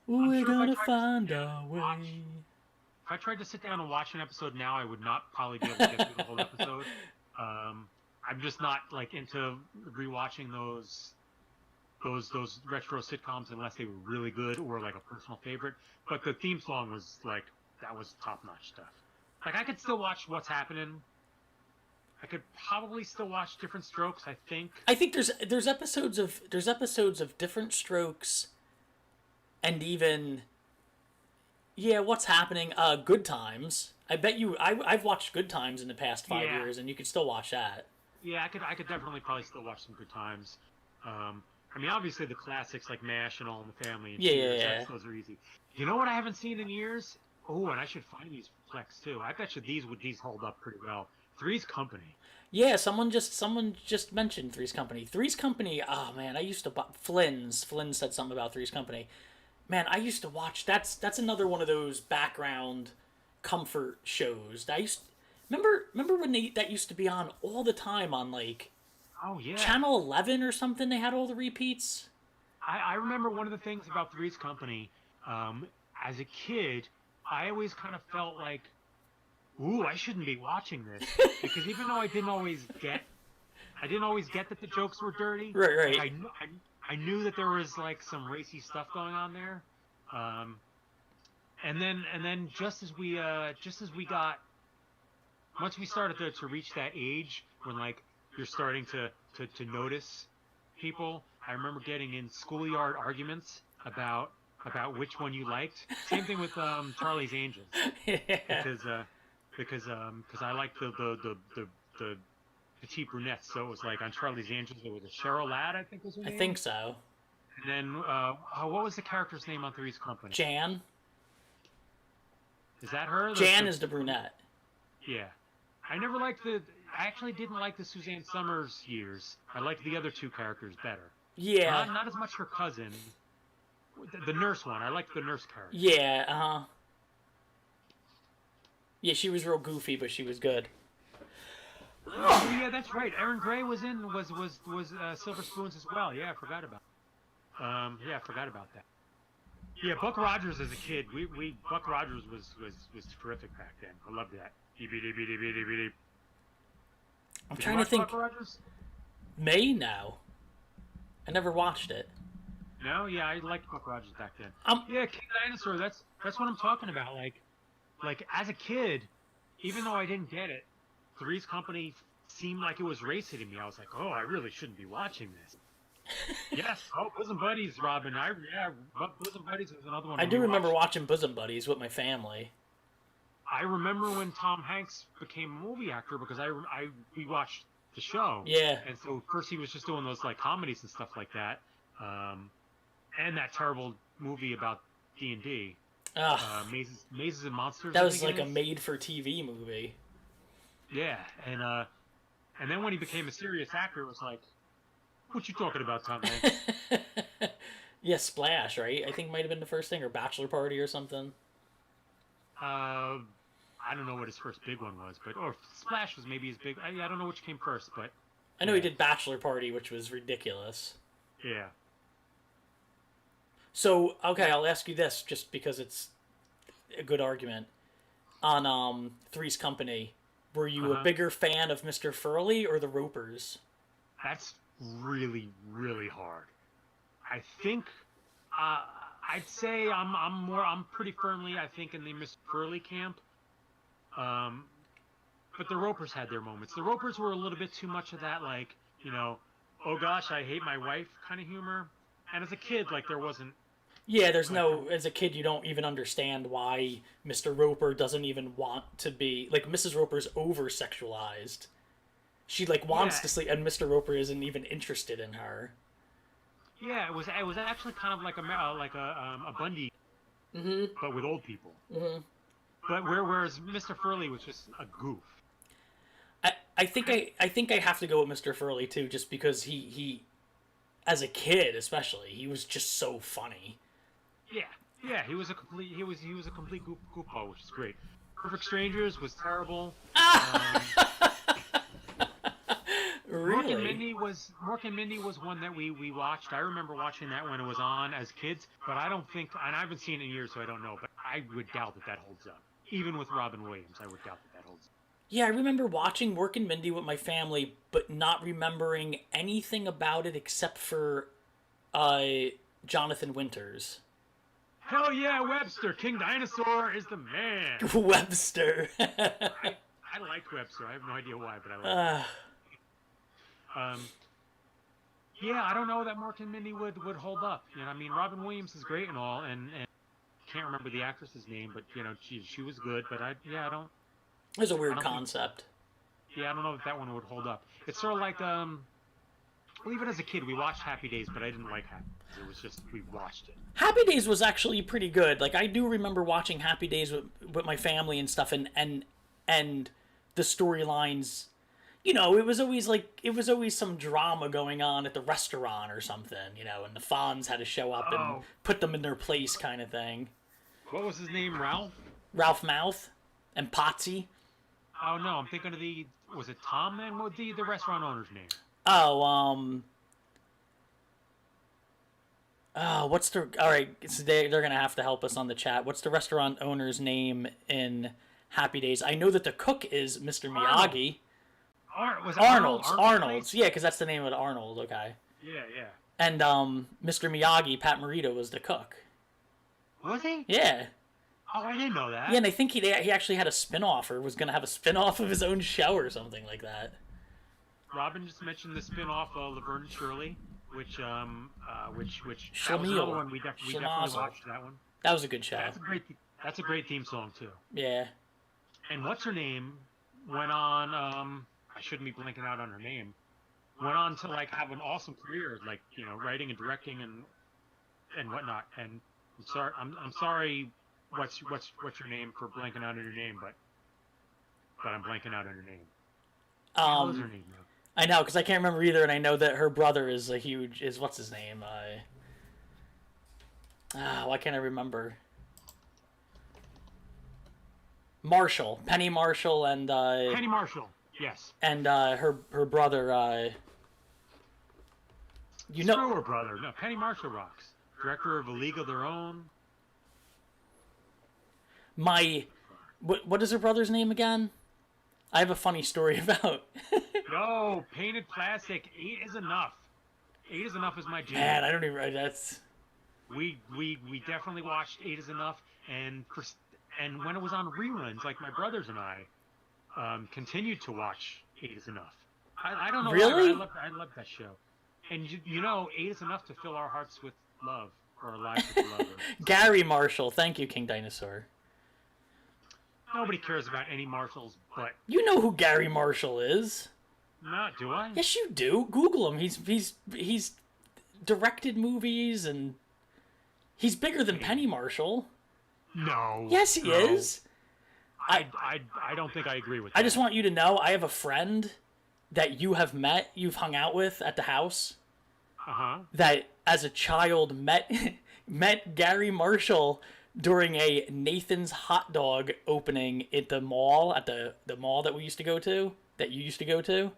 we're gonna find our way. If I tried to sit down and watch an episode now, I would not probably be able to get through the whole episode. I'm just not like into rewatching those retro sitcoms unless they were really good or like a personal favorite. But the theme song was like that was top notch stuff. Like I could still watch What's Happening. I could probably still watch Different Strokes. I think there's episodes of Different Strokes, and even What's Happening. Good Times. I bet you I've watched Good Times in the past 5 years, and you could still watch that. Yeah, I could definitely probably still watch some Good Times. I mean, obviously the classics like MASH and All in the Family. And Cheers, those are easy. You know what I haven't seen in years? Oh, and I should find these Plex too. I bet you these hold up pretty well. Three's Company. Yeah, someone just mentioned Three's Company. Three's Company. Oh man, I used to. Flynn said something about Three's Company. Man, I used to watch. That's another one of those background comfort shows. Remember when that used to be on all the time on like. Oh yeah. Channel 11 or something. They had all the repeats. I remember one of the things about Three's Company. As a kid, I always kind of felt like. Ooh, I shouldn't be watching this because even though I didn't always get that the jokes were dirty. Right. Like, I knew that there was like some racy stuff going on there, and then just as we got once we started to reach that age when like you're starting to notice people. I remember getting in schoolyard arguments about which one you liked. Same thing with Charlie's Angels. Yeah. Because I liked the petite brunette, so it was like on Charlie's Angels it was a Cheryl Ladd, I think was her name. I think so. And then what was the character's name on Three's Company? Jan. Is that her? Jan is the brunette. Yeah, I actually didn't like the Suzanne Summers years. I liked the other two characters better. Yeah. Not as much her cousin. The nurse one. I liked the nurse character. Yeah. Yeah, she was real goofy, but she was good. Oh, yeah, that's right. Erin Gray was Silver Spoons as well. Yeah, I forgot about. I forgot about that. Yeah, Buck Rogers as a kid. Buck Rogers was terrific back then. I loved that. I'm trying to think. Buck Rogers? May now. I never watched it. No, yeah, I liked Buck Rogers back then. Yeah, King Dinosaur. That's what I'm talking about. Like as a kid, even though I didn't get it, Three's Company seemed like it was racy to me. I was like, oh, I really shouldn't be watching this. Yes. Oh, Bosom Buddies, Robin. Bosom Buddies was another one. I do remember watching Bosom Buddies with my family. I remember when Tom Hanks became a movie actor because we watched the show. Yeah. And so first he was just doing those like comedies and stuff like that, and that terrible movie about D&D. Mazes and Monsters. That was like a made-for-TV movie. Yeah, and And then when he became a serious actor, it was like, what you talking about, Tom Hanks? Yeah, Splash, right? I think might have been the first thing, or Bachelor Party or something. I don't know what his first big one was, but or Splash was maybe his big. I don't know which came first, but I know he did Bachelor Party, which was ridiculous. yeah. So, okay, I'll ask you this, just because it's a good argument. On Three's Company, were you a bigger fan of Mr. Furley or the Ropers? That's really, really hard. I think I'd say I'm pretty firmly, I think, in the Mr. Furley camp. But the Ropers had their moments. The Ropers were a little bit too much of that, like, oh gosh, I hate my wife kind of humor. And as a kid, like, there wasn't. Yeah, there's no. As a kid, you don't even understand why Mr. Roper doesn't even want to be. Like, Mrs. Roper's over sexualized. She, like, wants to sleep, and Mr. Roper isn't even interested in her. Yeah, it was actually kind of like a Bundy, but with old people. Mm-hmm. But whereas Mr. Furley was just a goof. I think I have to go with Mr. Furley too, just because he as a kid especially, he was just so funny. Yeah, he was a complete goofball, which is great. Perfect Strangers was terrible. Really? Mork and Mindy was one that we watched. I remember watching that when it was on as kids, but I don't think, and I haven't seen it in years, so I don't know. But I would doubt that holds up. Even with Robin Williams, I would doubt that holds up. Yeah, I remember watching Mork and Mindy with my family, but not remembering anything about it except for Jonathan Winters. Hell yeah, Webster! King Dinosaur is the man! Webster! I liked Webster. I have no idea why, but I liked him. Yeah, I don't know that Mork and Mindy would hold up. I mean, Robin Williams is great and all, and can't remember the actress's name, but she was good. But I don't. It's a weird concept. I don't know if that one would hold up. It's sort of like well, even as a kid, we watched Happy Days, but I didn't like Happy Days. It was just we watched it. Happy Days was actually pretty good. Like, I do remember watching Happy Days with my family and stuff, and the storylines. It was always some drama going on at the restaurant or something, and the Fonz had to show up and put them in their place, kind of thing. What was his name? Ralph? Ralph Mouth and Potsy. Oh no, I'm thinking of was it Tom then? What the restaurant owner's name? What's the... Alright, so they're gonna have to help us on the chat. What's the restaurant owner's name in Happy Days? I know that the cook is Mr. Miyagi. Was it Arnold's. Yeah, because that's the name of the Arnold, okay. Yeah. And Mr. Miyagi, Pat Morita, was the cook. Was he? Yeah. Oh, I didn't know that. Yeah, and I think he actually had a spin-off, or was going to have a spin-off of his own show or something like that. Robin just mentioned the spin-off of Laverne and Shirley, which that was Schlemiel. another one we definitely watched that one. That was a good show. That's a great theme song too. Yeah. And what's her name went on I shouldn't be blanking out on her name. Went on to like have an awesome career, like writing and directing and whatnot. And I'm sorry. What's your name for blanking out on your name? But I'm blanking out on your name. What was her name now? I know, because I can't remember either, and I know that her brother is what's his name? Why can't I remember? Marshall, Penny Marshall, and Penny Marshall. Yes. And her brother, her brother. No, Penny Marshall rocks. Director of A League of Their Own. What is her brother's name again? I have a funny story about. No, Painted Plastic. 8 is enough. 8 is enough is my jam. Man, I don't even. That's. We definitely watched 8 is enough, and when it was on reruns, like my brothers and I. Continued to watch 8 is enough. I don't know. Really? Why, I love that show. And 8 is enough to fill our hearts with love, or our lives with love. Gary Marshall. Thank you, King Dinosaur. Nobody cares about any Marshalls, but... You know who Gary Marshall is. No, do I? Yes, you do. Google him. He's directed movies, and he's bigger than Penny Marshall. No. Yes, he is. I don't think I agree with that. I just want you to know, I have a friend that you've hung out with at the house, Uh-huh. that as a child met Gary Marshall during a Nathan's hot dog opening at the mall, at the mall that we used to go to, that you used to go to,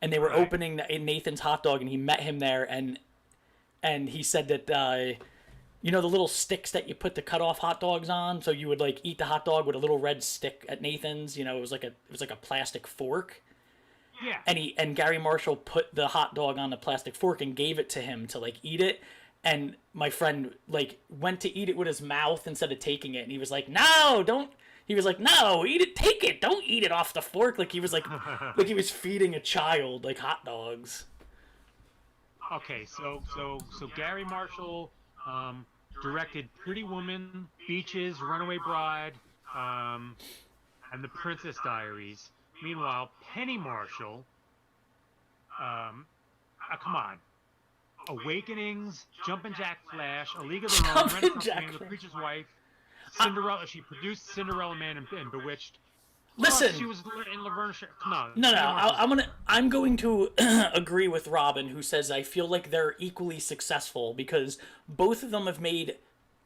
and they were Right. opening Nathan's hot dog, and he met him there, and he said that you know the little sticks that you put the cut off hot dogs on, so you would like eat the hot dog with a little red stick at Nathan's. You know, it was like a plastic fork. Yeah. And Gary Marshall put the hot dog on the plastic fork and gave it to him to like eat it. And my friend like went to eat it with his mouth instead of taking it, and he was like, "No, don't." He was like, "No, eat it, take it, don't eat it off the fork." Like he was like he was feeding a child like hot dogs. Okay, so Gary Marshall directed Pretty Woman, Beaches, Runaway Bride, and The Princess Diaries. Meanwhile, Penny Marshall, come on, Awakenings, Jumpin' Jack Flash, A League of Their Own, Jumpin' Renaissance Jack Man, The Flash. Preacher's Wife, Cinderella. She produced Cinderella Man and Bewitched. Listen, Plus, she was in Laverne. Come on. no, Penny Marshall's- I'm going to agree with Robin, who says I feel like they're equally successful because both of them have made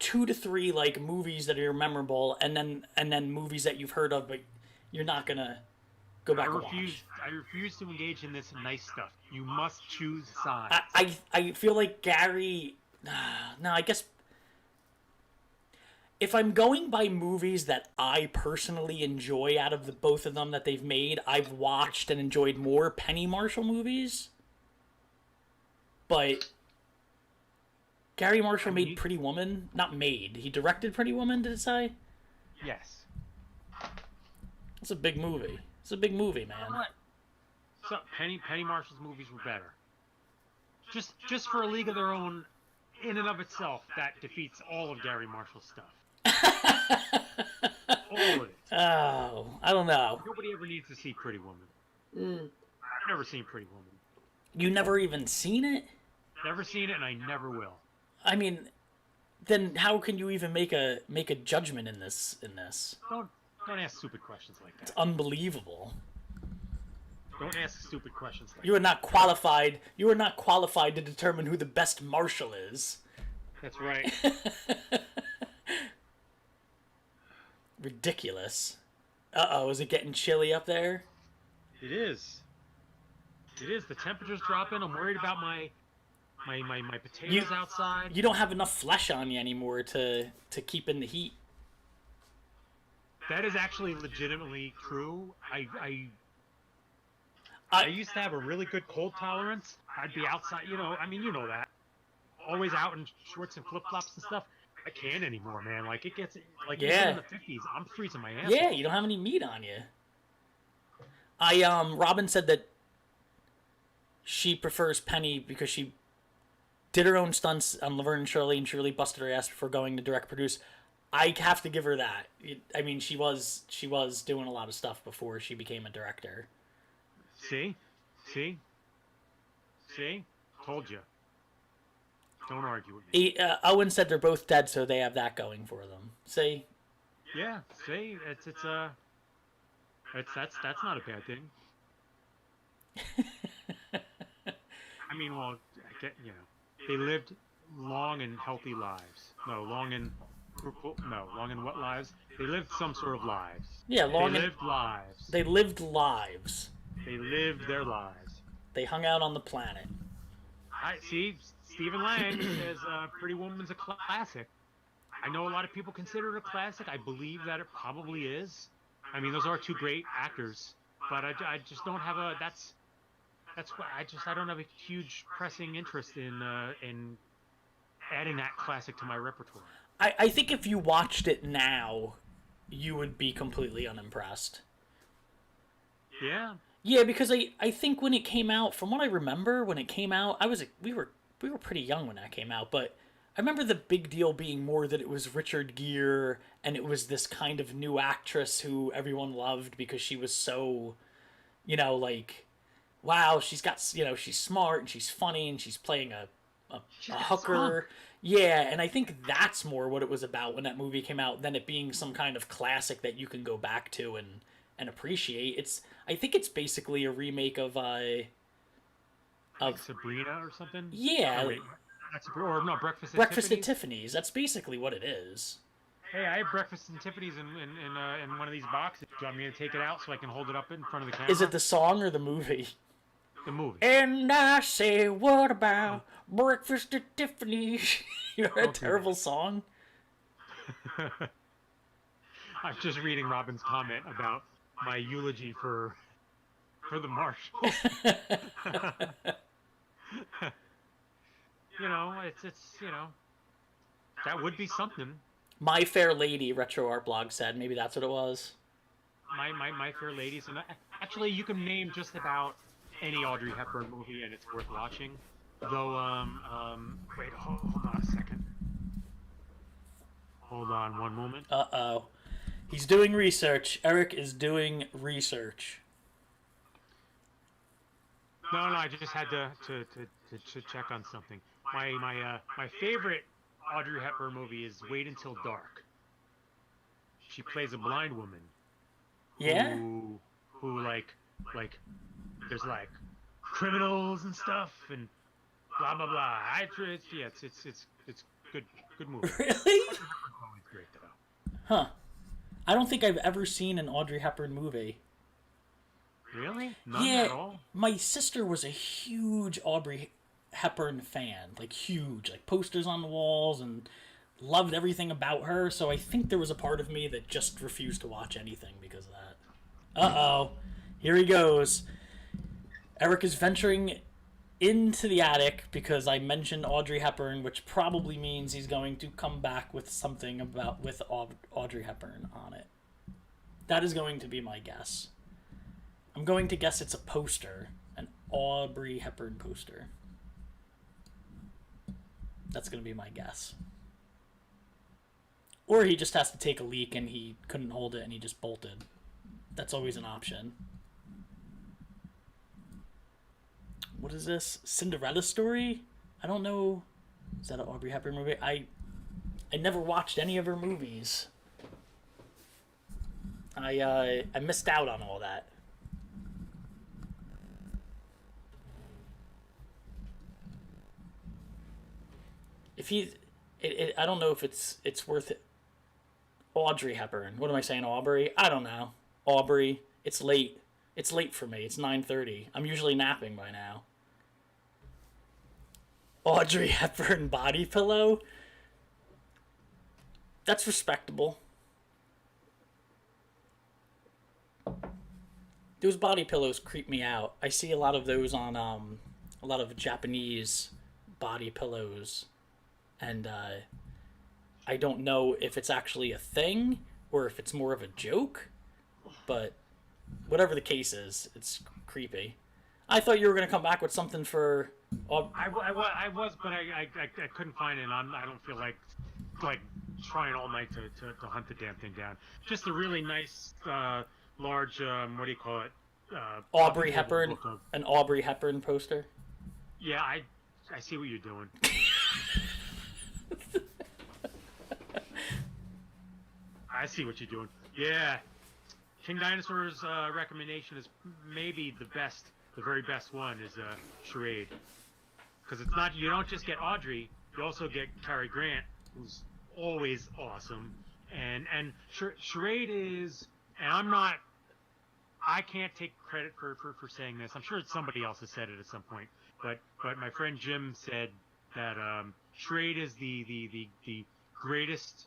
2 to 3 like movies that are memorable, and then movies that you've heard of, but you're not gonna go back and watch. I refuse to engage in this nice stuff. You must choose sides. I feel like Gary. No, I guess if I'm going by movies that I personally enjoy out of the both of them that they've made, I've watched and enjoyed more Penny Marshall movies. But Gary Marshall made Pretty Woman. Not made. He directed Pretty Woman, did it say? Yes. It's a big movie. It's a big movie, man. So Penny Marshall's movies were better. Just for A League of Their Own, in and of itself, that defeats all of Gary Marshall's stuff. All of it. Oh, I don't know. Nobody ever needs to see Pretty Woman. I've never seen Pretty Woman. You never even seen it? Never seen it, and I never will. I mean, then how can you even make a judgment in this? Don't ask stupid questions like that. Unbelievable. Don't ask stupid questions like You are not qualified. You are not qualified to determine who the best marshal is. that. That's right. Ridiculous. Uh-oh, is it getting chilly up there? It is. It is. The temperature's dropping. I'm worried about my potatoes outside. You don't have enough flesh on you anymore to keep in the heat. That is actually legitimately true. I used to have a really good cold tolerance. I'd be outside, you know that. Always out in shorts and flip-flops and stuff. I can't anymore, man. Like, it gets, like, Yeah. even in the 50s, I'm freezing my ass Yeah, off. you don't have any meat on you. Robin said that she prefers Penny because she did her own stunts on Laverne and Shirley busted her ass before going to direct produce. I have to give her that. I mean, she was doing a lot of stuff before she became a director. See? Told you. Don't argue with me. Owen said they're both dead, so they have that going for them. See? Yeah, see? That's not a bad thing. I mean, well, they lived long and healthy lives. Long and what lives? They lived some sort of lives. Yeah, They lived lives. They lived lives. They lived their lives. They hung out on the planet. I see. Stephen Lang says Pretty Woman's a classic. I know a lot of people consider it a classic. I believe that it probably is. I mean, those are 2 great actors, but I just don't have a that's why I don't have a huge pressing interest in adding that classic to my repertoire. I think if you watched it now, you would be completely unimpressed. Yeah. Yeah, because I think when it came out, from what I remember, when it came out, we were pretty young when that came out, but I remember the big deal being more that it was Richard Gere and it was this kind of new actress who everyone loved because she was so, like, wow, she's got, she's smart and she's funny and she's playing a hooker. Yeah, and I think that's more what it was about when that movie came out than it being some kind of classic that you can go back to and appreciate. I think it's basically a remake of Like Sabrina or something. yeah, Oh wait, that's or no, Breakfast at Breakfast at Tiffany's. Tiffany's. That's basically what it is. Hey, I have Breakfast at Tiffany's in one of these boxes. Do you want me to take it out so I can hold it up in front of the Is it camera? the song or the movie? The movie. And I say, what about Breakfast at Tiffany's? You're a Don't do terrible song. I'm just reading Robin's comment about my eulogy for the Marshall. It's that would be something. My Fair Lady retro art blog said maybe that's what it was. My Fair Ladies, and actually you can name just about any Audrey Hepburn movie and it's worth watching. Though wait, hold on a second. Hold on one moment. Uh-oh. He's doing research. Eric is doing research. No, I just had to check on something. My favorite Audrey Hepburn movie is Wait Until Dark. She plays a blind woman. Yeah? Who like there's like criminals and stuff and blah blah blah. It's good movie. Really? Always great though. Huh. I don't think I've ever seen an Audrey Hepburn movie. Really? None Yeah, at all? my sister was a huge Audrey Hepburn fan. Like, huge. Like, posters on the walls and loved everything about her. So I think there was a part of me that just refused to watch anything because of that. Uh-oh. Here he goes. Eric is venturing into the attic because I mentioned Audrey Hepburn, which probably means he's going to come back with something with Audrey Hepburn on it. That is going to be my guess. I'm going to guess it's a poster, an Audrey Hepburn poster. That's going to be my guess. Or he just has to take a leak and he couldn't hold it and he just bolted. That's always an option. What is this? Cinderella Story? I don't know. Is that an Audrey Hepburn movie? I never watched any of her movies. I missed out on all that. If he, I don't know if it's worth it. Audrey Hepburn. What am I saying? Aubrey? I don't know. Aubrey. It's late. It's late for me. It's 9:30. I'm usually napping by now. Audrey Hepburn body pillow. That's respectable. Those body pillows creep me out. I see a lot of those on a lot of Japanese body pillows, and I don't know if it's actually a thing or if it's more of a joke, but whatever the case is, it's creepy. I thought you were gonna come back with something for. I was, but I couldn't find it. I don't feel like trying all night to hunt the damn thing down. Just a really nice, large, what do you call it? Aubrey Hepburn, an Aubrey Hepburn poster. Yeah, I see what you're doing. I see what you're doing. Yeah, King Dinosaur's recommendation is maybe the very best one is Charade, because it's not, you don't just get Audrey, you also get Cary Grant, who's always awesome, and Charade is, and I can't take credit for saying this. I'm sure somebody else has said it at some point, but my friend Jim said that Charade is the greatest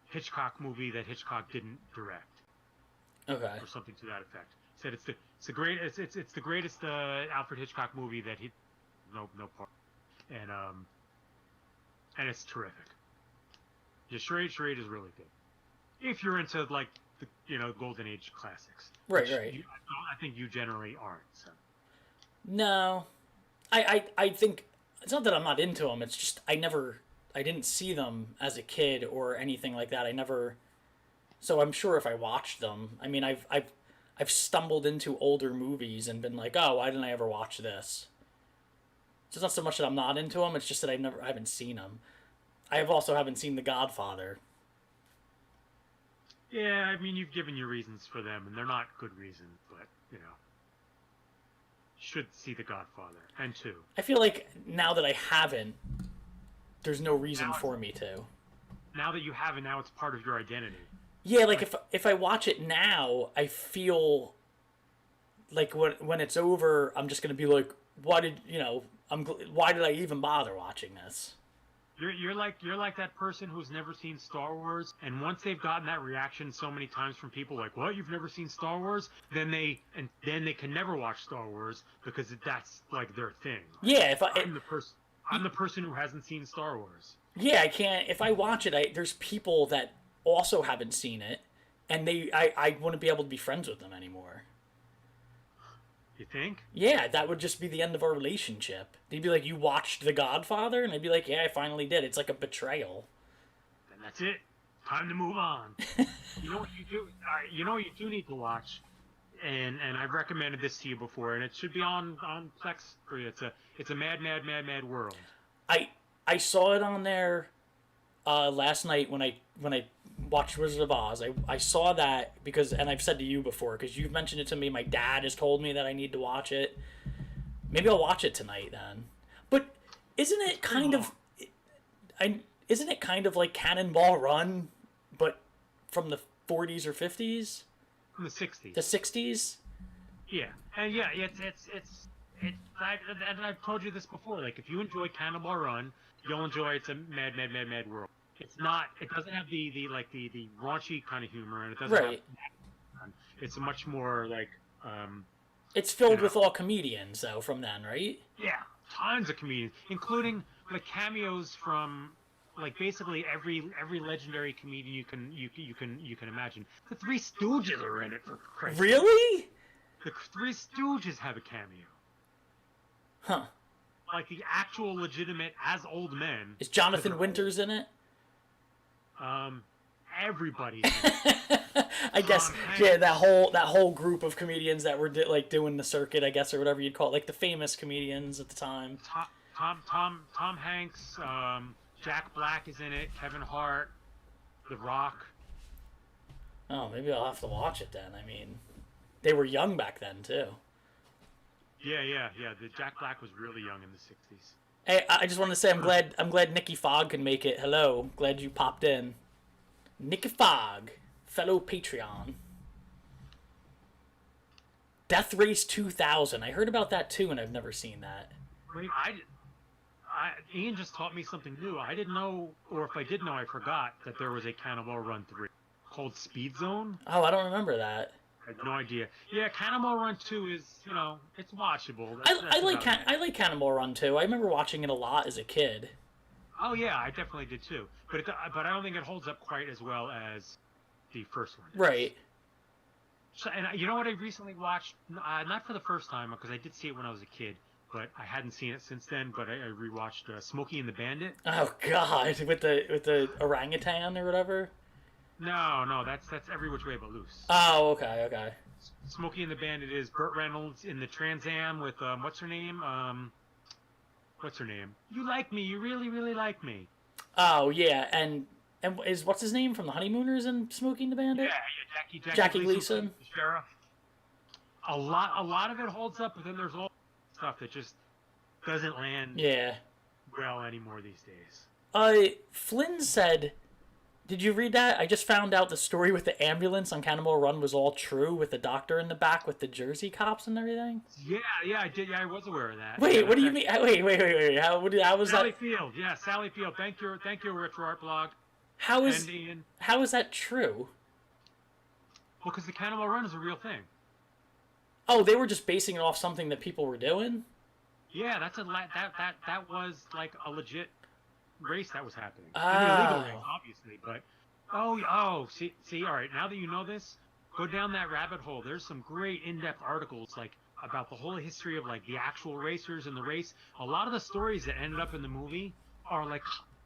Hitchcock movie that Hitchcock didn't direct. Okay. Or something to that effect. Said it's the greatest Alfred Hitchcock movie that he no part, and it's terrific. Yeah, Charade is really good if you're into like the Golden Age classics. Right, which right. I think you generally aren't. So. No, I think it's not that I'm not into them. It's just I didn't see them as a kid or anything like that. I never. So I'm sure if I watched them, I mean, I've stumbled into older movies and been like, oh, why didn't I ever watch this? So it's not so much that I'm not into them. It's just that I haven't seen them. I also haven't seen The Godfather. Yeah, I mean, you've given your reasons for them, and they're not good reasons, but should see The Godfather and two. I feel like now that I haven't, there's no reason Now, for me to. now that you have it, now it's part of your identity. Yeah, like Like, if I watch it now, I feel like when it's over, I'm just gonna be like, why did why did I even bother watching this? you're like that person who's never seen Star Wars, and once they've gotten that reaction so many times from people like, "What? You've never seen Star Wars?" Then they can never watch Star Wars because that's like their thing. Yeah, if I I'm the person who hasn't seen Star Wars. yeah, I can't. If I watch it, there's people that also haven't seen it, and I wouldn't be able to be friends with them anymore. You think? Yeah, that would just be the end of our relationship. They'd be like, "You watched The Godfather," and I'd be like, "Yeah, I finally did." It's like a betrayal. Then that's it. Time to move on. You know what you do? You know what you do need to watch, and I've recommended this to you before, and it should be on Plex for you. It's a mad, mad, mad, mad world. I I saw it on there last night when I watched Wizard of Oz. I saw that because, and I've said to you before, because you've mentioned it to me. My dad has told me that I need to watch it. Maybe I'll watch it tonight then. But isn't it kind of, isn't it kind of like Cannonball Run, but from the 40s or 50s, From the '60s. the 60s? Yeah, and yeah, and I've told you this before. Like, if you enjoy Cannonball Run, you'll enjoy It's a Mad, Mad, Mad, Mad World. It's not. It doesn't have the raunchy kind of humor, and it doesn't Right. have. It's a much more like. It's filled Yeah. with all comedians though from then, right? Yeah, tons of comedians, including like cameos from like basically every legendary comedian you can imagine. The Three Stooges are in it, for Christ's sake. Really? The Three Stooges have a cameo. Huh. Like the actual legitimate as old men. Is Jonathan Winters in it? Everybody's in it. I guess Hanks. yeah, that whole group of comedians that were like doing the circuit, I guess, or whatever you'd call it, like the famous comedians at the time. Tom Hanks, Jack Black is in it. Kevin Hart, The Rock. Oh, maybe I'll have to watch it then. I mean, they were young back then too. Yeah. The Jack Black was really young in the '60s. Hey, I just wanted to say I'm glad Nikki Fogg can make it. Hello, glad you popped in. Nikki Fogg, fellow Patreon. Death Race 2000. I heard about that too, and I've never seen that. Wait, Ian just taught me something new. I didn't know, or if I did know, I forgot that there was a Cannonball Run 3 called Speed Zone. Oh, I don't remember that. I had no idea. Yeah, Cannonball Run 2 is, it's watchable. That's I like about it. I like Cannonball Run too. I remember watching it a lot as a kid. Oh yeah, I definitely did too. But I don't think it holds up quite as well as the first one. Right. So, and you know what I recently watched? Not for the first time, because I did see it when I was a kid, but I hadn't seen it since then. But I rewatched Smokey and the Bandit. Oh God, with the orangutan or whatever. No, that's Every Which Way But Loose. Oh, okay. Smokey and the Bandit is Burt Reynolds in the Trans Am with what's her name? What's her name? You like me. You really, really like me. Oh yeah, and is what's his name from the Honeymooners and Smoking the Bandit? Yeah, Jackie Gleason. The sheriff. A lot of it holds up, but then there's all stuff that just doesn't land Yeah. well anymore these days. Flynn said, did you read that? I just found out the story with the ambulance on Cannonball Run was all true, with the doctor in the back with the Jersey cops and everything. Yeah, I did. Yeah, I was aware of that. Wait, Yeah, what do you mean? Wait. How was Sally that? Field. Yeah, Sally Field. Thank you, Retro Art Blog. How is And Ian. how is that true? Well, because the Cannonball Run is a real thing. Oh, they were just basing it off something that people were doing. Yeah, that was like a legit race that was happening. I mean, illegal race, obviously, but see, all right. Now that you know this, go down that rabbit hole. There's some great in-depth articles like about the whole history of like the actual racers and the race. A lot of the stories that ended up in the movie are like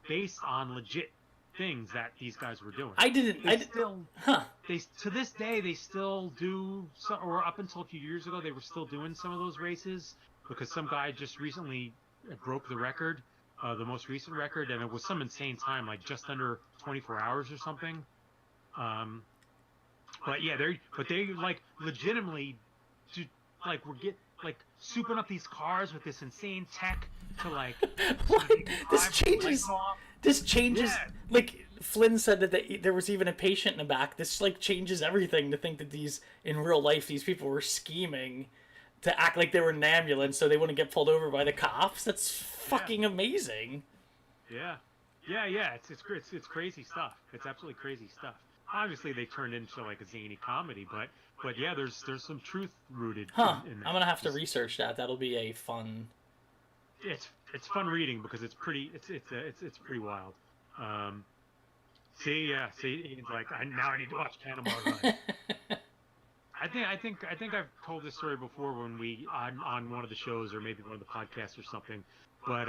based on legit things that these guys were doing. They to this day they still do, or up until a few years ago they were still doing some of those races because some guy just recently broke the record, the most recent record, and it was some insane time, like just under 24 hours or something. But yeah, they like legitimately, do, like like souping up these cars with this insane tech to like. What? So they can This drive with the lights changes. off. This changes. Yeah. Like Flynn said that there was even a patient in the back. This like changes everything to think that these in real life these people were scheming to act like they were in an ambulance so they wouldn't get pulled over by the cops. That's fucking amazing. Yeah, it's crazy stuff. It's absolutely crazy stuff. Obviously, they turned into like a zany comedy, but yeah, there's some truth rooted Huh. in that. I'm gonna have to research that. That'll be a fun. It's fun reading because it's pretty wild. See, it's like now I need to watch Cannonball Run. I think I've told this story before when we on one of the shows or maybe one of the podcasts or something, but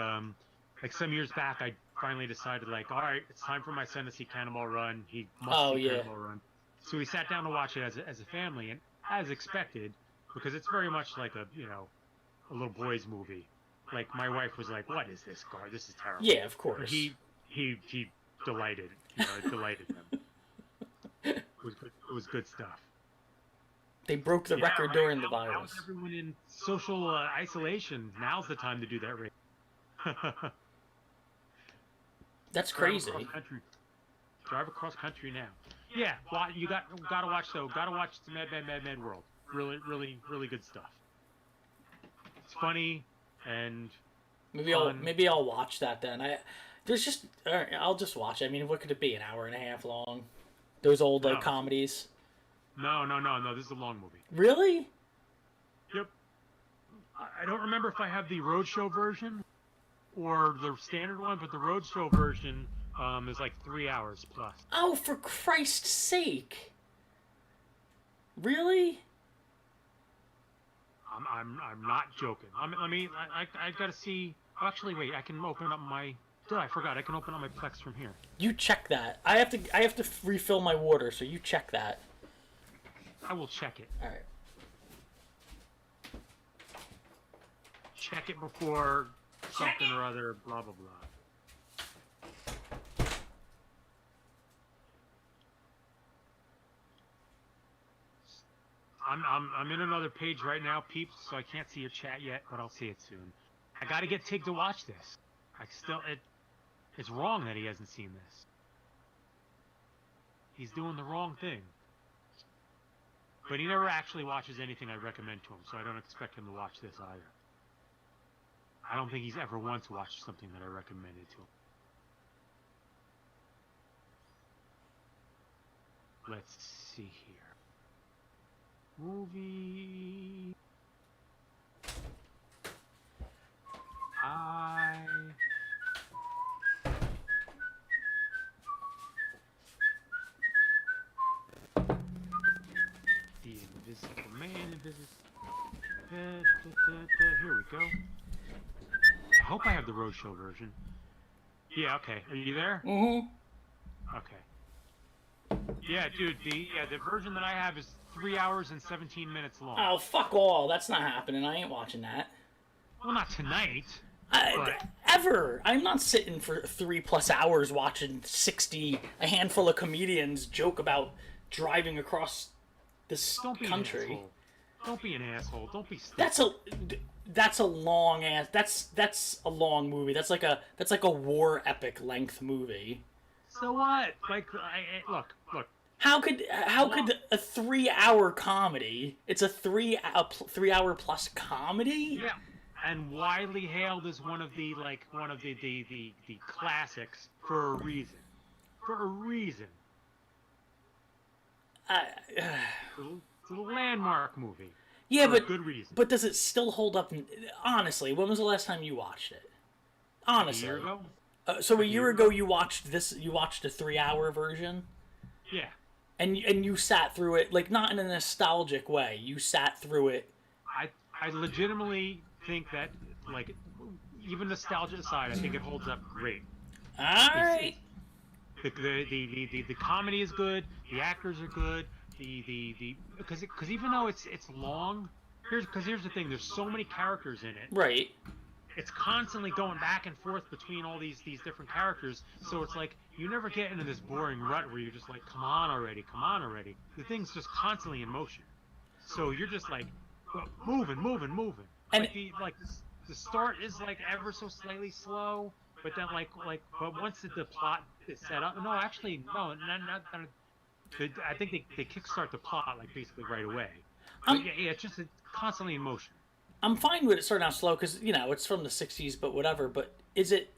like some years back I finally decided like, all right, it's time for my son to see Cannonball Run. He must see Cannonball Run. So we sat down to watch it as a family, and as expected, because it's very much like a a little boy's movie. Like my wife was like, "What is this, Gar? This is terrible." Yeah, of course. But he delighted. It delighted him. It was good stuff. They broke the record right, during the now virus. with everyone in social isolation, now's the time to do that race. That's crazy. Drive across country now. Yeah, well, you gotta watch though. Gotta watch the Mad World. Really good stuff. It's funny and maybe I'll watch that then. I'll just watch it. I mean, what could it be? An hour and a half long? Those old comedies. No. This is a long movie. Really? Yep. I don't remember if I have the Roadshow version or the standard one, but the Roadshow version is like 3 hours plus. Oh, for Christ's sake! Really? I'm not joking. I gotta see. Actually, wait. I can open up my. I forgot. I can open up my Plex from here. You check that. I have to refill my water, so you check that. I will check it. All right. Check it before something or other. Blah blah blah. I'm in another page right now, peeps, so I can't see your chat yet, but I'll see it soon. I gotta get Tig to watch this. It's wrong that he hasn't seen this. He's doing the wrong thing. But he never actually watches anything I recommend to him, so I don't expect him to watch this either. I don't think he's ever once watched something that I recommended to him. Let's see here. Movie. The Invisible Man, Here we go. I hope I have the Roadshow version. Yeah, okay. Are you there? Mm-hmm. Okay. Yeah, dude, the version that I have is 3 hours and 17 minutes long. Oh, fuck all. That's not happening. I ain't watching that. Well, not tonight. Ever. I'm not sitting for 3+ hours watching a handful of comedians joke about driving across this country. Don't be an asshole. Don't be stupid. That's a long ass. That's a long movie. That's like a war epic length movie. So what? Like, look. How could a 3-hour comedy? It's a 3-hour plus comedy. Yeah, and widely hailed as one of the classics for a reason. It's a landmark movie. Yeah, for a good reason. But does it still hold up? Honestly, when was the last time you watched it? Honestly, a year ago. So a year ago you watched this. You watched a 3-hour version. Yeah. And you sat through it, like, not in a nostalgic way. You sat through it. I legitimately think that, like, even nostalgia aside, I think it holds up great. All right. The comedy is good. The actors are good. Because even though it's long, here's the thing. There's so many characters in it. Right. it's constantly going back and forth between all these different characters. So it's like you never get into this boring rut where you're just like, come on already, come on already. The thing's just constantly in motion. So you're just like moving. And Like the start is like ever so slightly slow, but then but once the plot is set up, no, actually no, not I think they kickstart the plot like basically right away. But yeah, it's just constantly in motion. I'm fine with it starting out slow because it's from the '60s, but whatever. But is it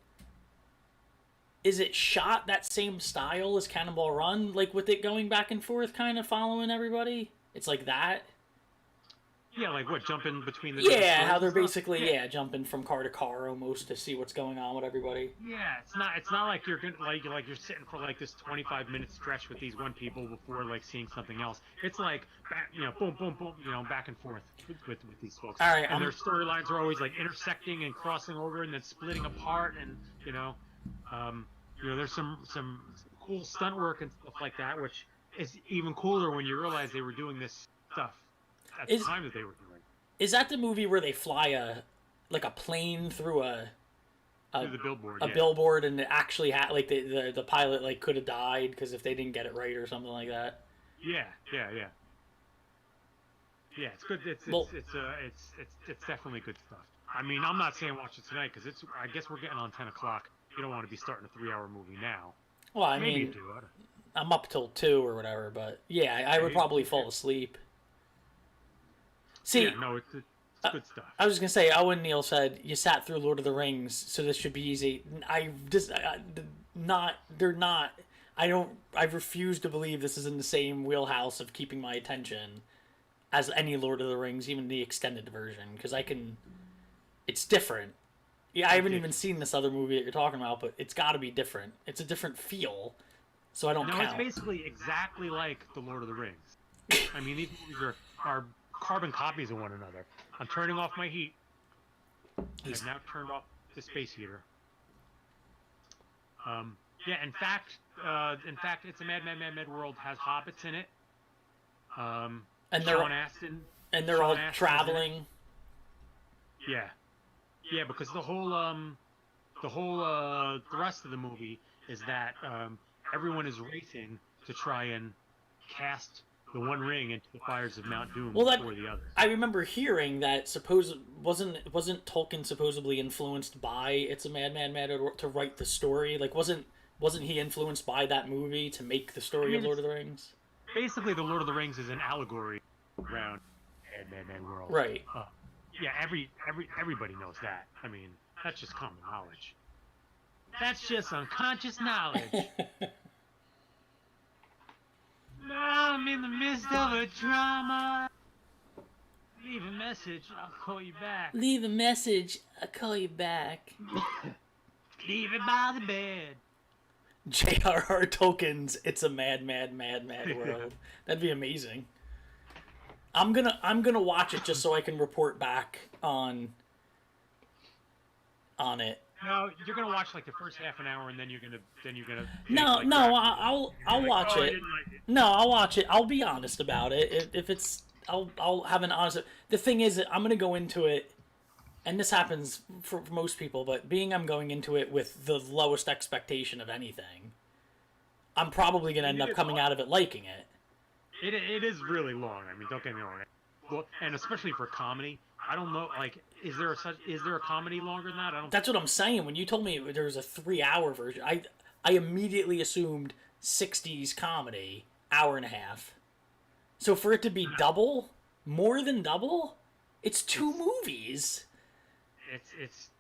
shot that same style as Cannonball Run, like with it going back and forth, kind of following everybody? It's like that. Yeah, like what, jumping between the Yeah, how they're basically jumping from car to car almost to see what's going on with everybody. Yeah, it's not like you're gonna, like you're sitting for like this 25-minute stretch with these one people before like seeing something else. It's like boom, back and forth with these folks. All right, and their storylines are always like intersecting and crossing over and then splitting apart, and there's some cool stunt work and stuff like that, which is even cooler when you realize they were doing this stuff at the time that they were doing. Is that the movie where they fly a plane through through the billboard, billboard, and it actually had like the pilot like could have died because if they didn't get it right or something like that? Yeah, it's good. It's definitely good stuff. I mean, I'm not saying watch it tonight because I guess we're getting on 10 o'clock. You don't want to be starting a 3-hour movie now. Well, I Maybe mean, you do. I'm up till 2 or whatever, but yeah, I would probably fall asleep. See, yeah, no, it's good stuff. I was just gonna say, Owen Neal said you sat through Lord of the Rings, so this should be easy. I refuse to believe this is in the same wheelhouse of keeping my attention as any Lord of the Rings, even the extended version, because it's different. Yeah, I haven't even seen this other movie that you're talking about, but it's got to be different. It's a different feel, so I don't count. It's basically exactly like the Lord of the Rings. I mean, these movies are carbon copies of one another. I'm turning off my heat. I've now turned off the space heater. In fact, It's a Mad World has hobbits in it. And Sean Astin. And they're all traveling. Yeah, because the rest of the movie is that everyone is racing to try and cast the One Ring into the fires of Mount Doom before the others. I remember hearing that wasn't Tolkien supposedly influenced by It's a Mad World to write the story? Like wasn't he influenced by that movie to make the story of Lord of the Rings? Basically, the Lord of the Rings is an allegory around Mad World. Right. Yeah, everybody knows that. I mean, that's just common knowledge. That's just unconscious knowledge. I'm in the midst of a drama. Leave a message, I'll call you back. Leave a message, I'll call you back. Leave it by the bed. J.R.R. Tolkien's It's a Mad World. That'd be amazing. I'm gonna watch it just so I can report back on it. No, you're gonna watch like the first half an hour, and then you're gonna. I'll watch it. No, I'll watch it. I'll be honest about it. If it's, I'll have an honest. The thing is, I'm gonna go into it, and this happens for most people. But I'm going into it with the lowest expectation of anything, I'm probably gonna end up coming out of it liking it. It is really long. I mean, don't get me wrong. Well, and especially for comedy, I don't know. Like, is there a comedy longer than that? That's what I'm saying. When you told me there was a 3-hour version, I immediately assumed 60s comedy, hour and a half. So for it to be double, more than double, it's 2 movies. It's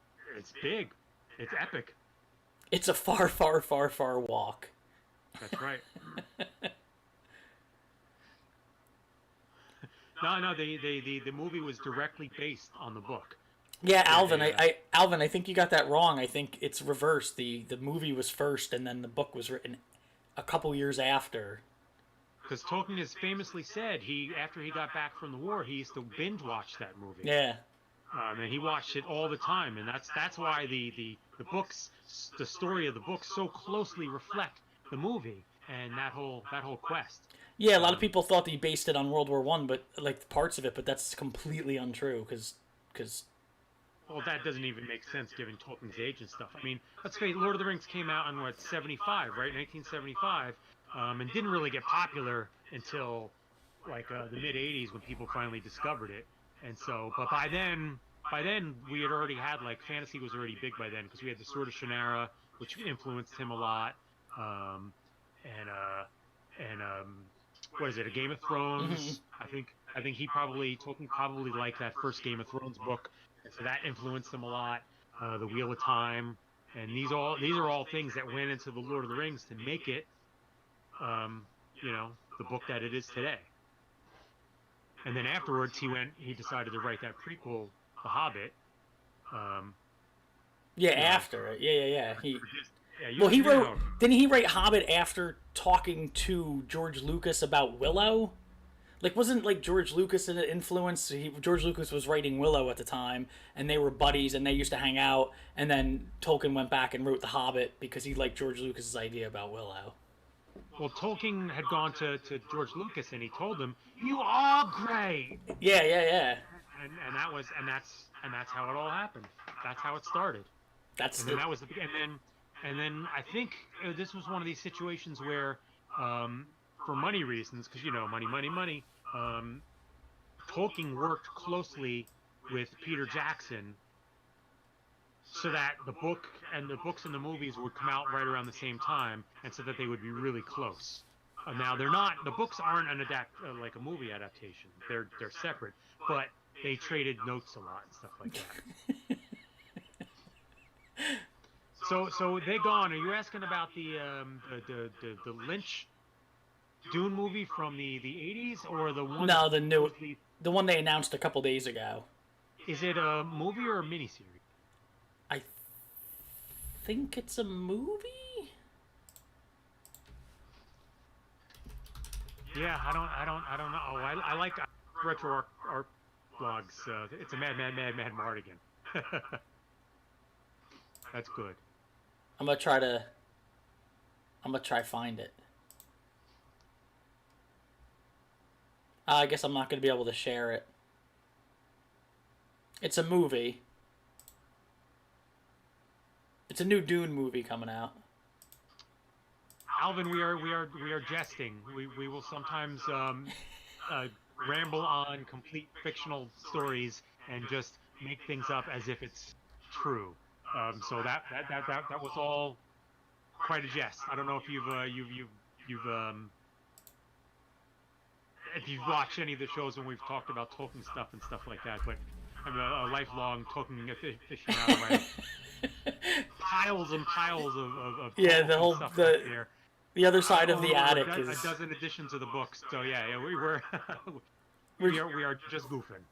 big. It's epic. It's a far, far, far, far walk. That's right. No, the movie was directly based on the book. Yeah, Alvin, Alvin, I think you got that wrong. I think it's reversed. The movie was first, and then the book was written a couple years after. Because Tolkien has famously said after he got back from the war, he used to binge watch that movie. Yeah. And he watched it all the time, and that's why the story of the book so closely reflect the movie and that whole quest. Yeah, a lot of people thought that he based it on World War I, but like parts of it, but that's completely untrue because well, that doesn't even make sense given Tolkien's age and stuff. I mean, let's face it, Lord of the Rings came out in what, 75, right? 1975, and didn't really get popular until like the mid 80s when people finally discovered it. And so, but by then we had already had like fantasy was already big by then because we had the Sword of Shannara, which influenced him a lot, um, and what is it? A Game of Thrones. I think Tolkien probably liked that first Game of Thrones book, and so that influenced him a lot. The Wheel of Time, and these are all things that went into the Lord of the Rings to make it, the book that it is today. And then afterwards, he decided to write that prequel, The Hobbit. After it. Yeah. He Wrote. Didn't he write Hobbit after talking to George Lucas about Willow? Like, wasn't like George Lucas an influence? George Lucas was writing Willow at the time, and they were buddies, and they used to hang out. And then Tolkien went back and wrote The Hobbit because he liked George Lucas's idea about Willow. Well, Tolkien had gone to George Lucas, and he told him, "You are great." Yeah. And that's how it all happened. That's how it started. And then I think this was one of these situations where, for money reasons, because money. Tolkien worked closely with Peter Jackson so that the books and the movies would come out right around the same time, and so that they would be really close. Now they're not. The books aren't like a movie adaptation. They're separate, but they traded notes a lot and stuff like that. So they gone. Are you asking about the Lynch Dune movie from the 80s or the one? No, the one they announced a couple days ago. Is it a movie or a miniseries? I think it's a movie. Yeah, I don't know. I like retro art blogs. It's a Mad Mardigan. That's good. I'm gonna try find it. I guess I'm not gonna be able to share it. It's a movie. It's a new Dune movie coming out. Alvin, we are jesting. We will sometimes ramble on complete fictional stories and just make things up as if it's true. So that was all quite a jest. I don't know if if you've watched any of the shows when we've talked about Tolkien stuff and stuff like that, but I'm a lifelong Tolkien aficionado. Right? Piles and piles of the whole stuff there. The other side of the attic is a dozen editions of the books. So yeah, we are just goofing.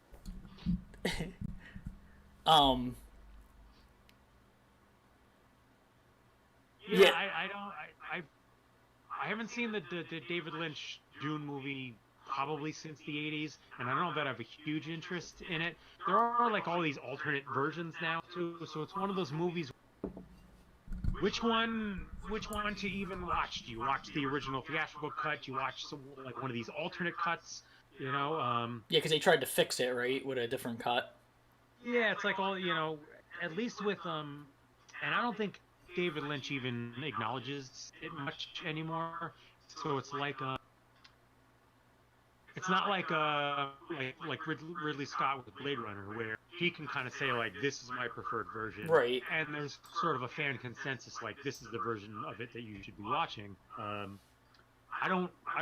Yeah. I haven't seen the David Lynch Dune movie probably since the 80s, and I don't know that I have a huge interest in it. There are like all these alternate versions now too, so it's one of those movies. Which one to even watch? Do you watch the original theatrical cut? Do you watch like one of these alternate cuts? Yeah, because they tried to fix it, right, with a different cut. Yeah, it's like all at least with and I don't think David Lynch even acknowledges it much anymore. So it's like it's not like Ridley Scott with Blade Runner, where he can kind of say like, this is my preferred version, right? And there's sort of a fan consensus like, this is the version of it that you should be watching. I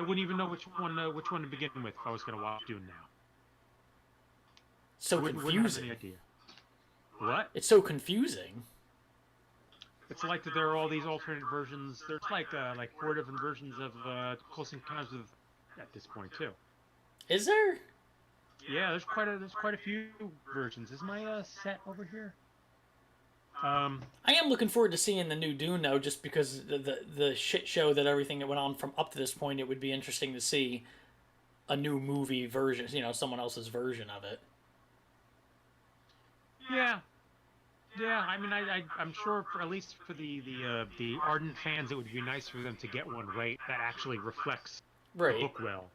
wouldn't even know which one to begin with if I was going to watch Dune now. So confusing. Any idea. What? It's so confusing. It's like that there are all these alternate versions. There's like 4 different versions of Close Encounters of at this point too. Is there? Yeah, there's quite a few versions. Is my set over here? I am looking forward to seeing the new Dune though, just because the shit show that everything that went on from up to this point. It would be interesting to see a new movie version, someone else's version of it. Yeah. I mean, I'm sure at least for the ardent fans, it would be nice for them to get one right that actually reflects the book well,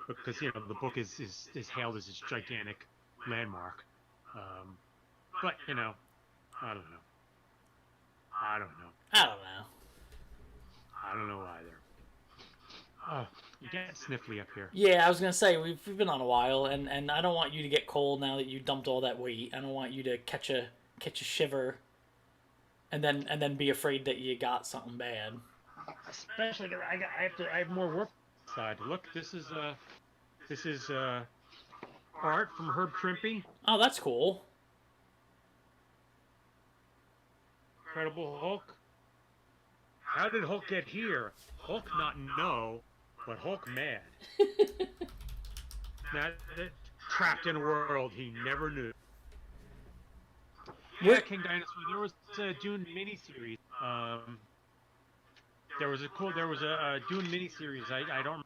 because the book is hailed as its gigantic landmark. But you know, I don't know. I don't know. I don't know. I don't know either. Oh, you get sniffly up here. Yeah, I was gonna say we've been on a while, and I don't want you to get cold now that you dumped all that weight. I don't want you to catch a shiver, and then be afraid that you got something bad. Especially because I have more work side. Look, this is art from Herb Trimpe. Oh, that's cool. Incredible Hulk. How did Hulk get here? Hulk not know, but Hulk mad. that trapped in a world he never knew. Yeah, King Dinosaur. There was a Dune miniseries. There was a Dune miniseries. I don't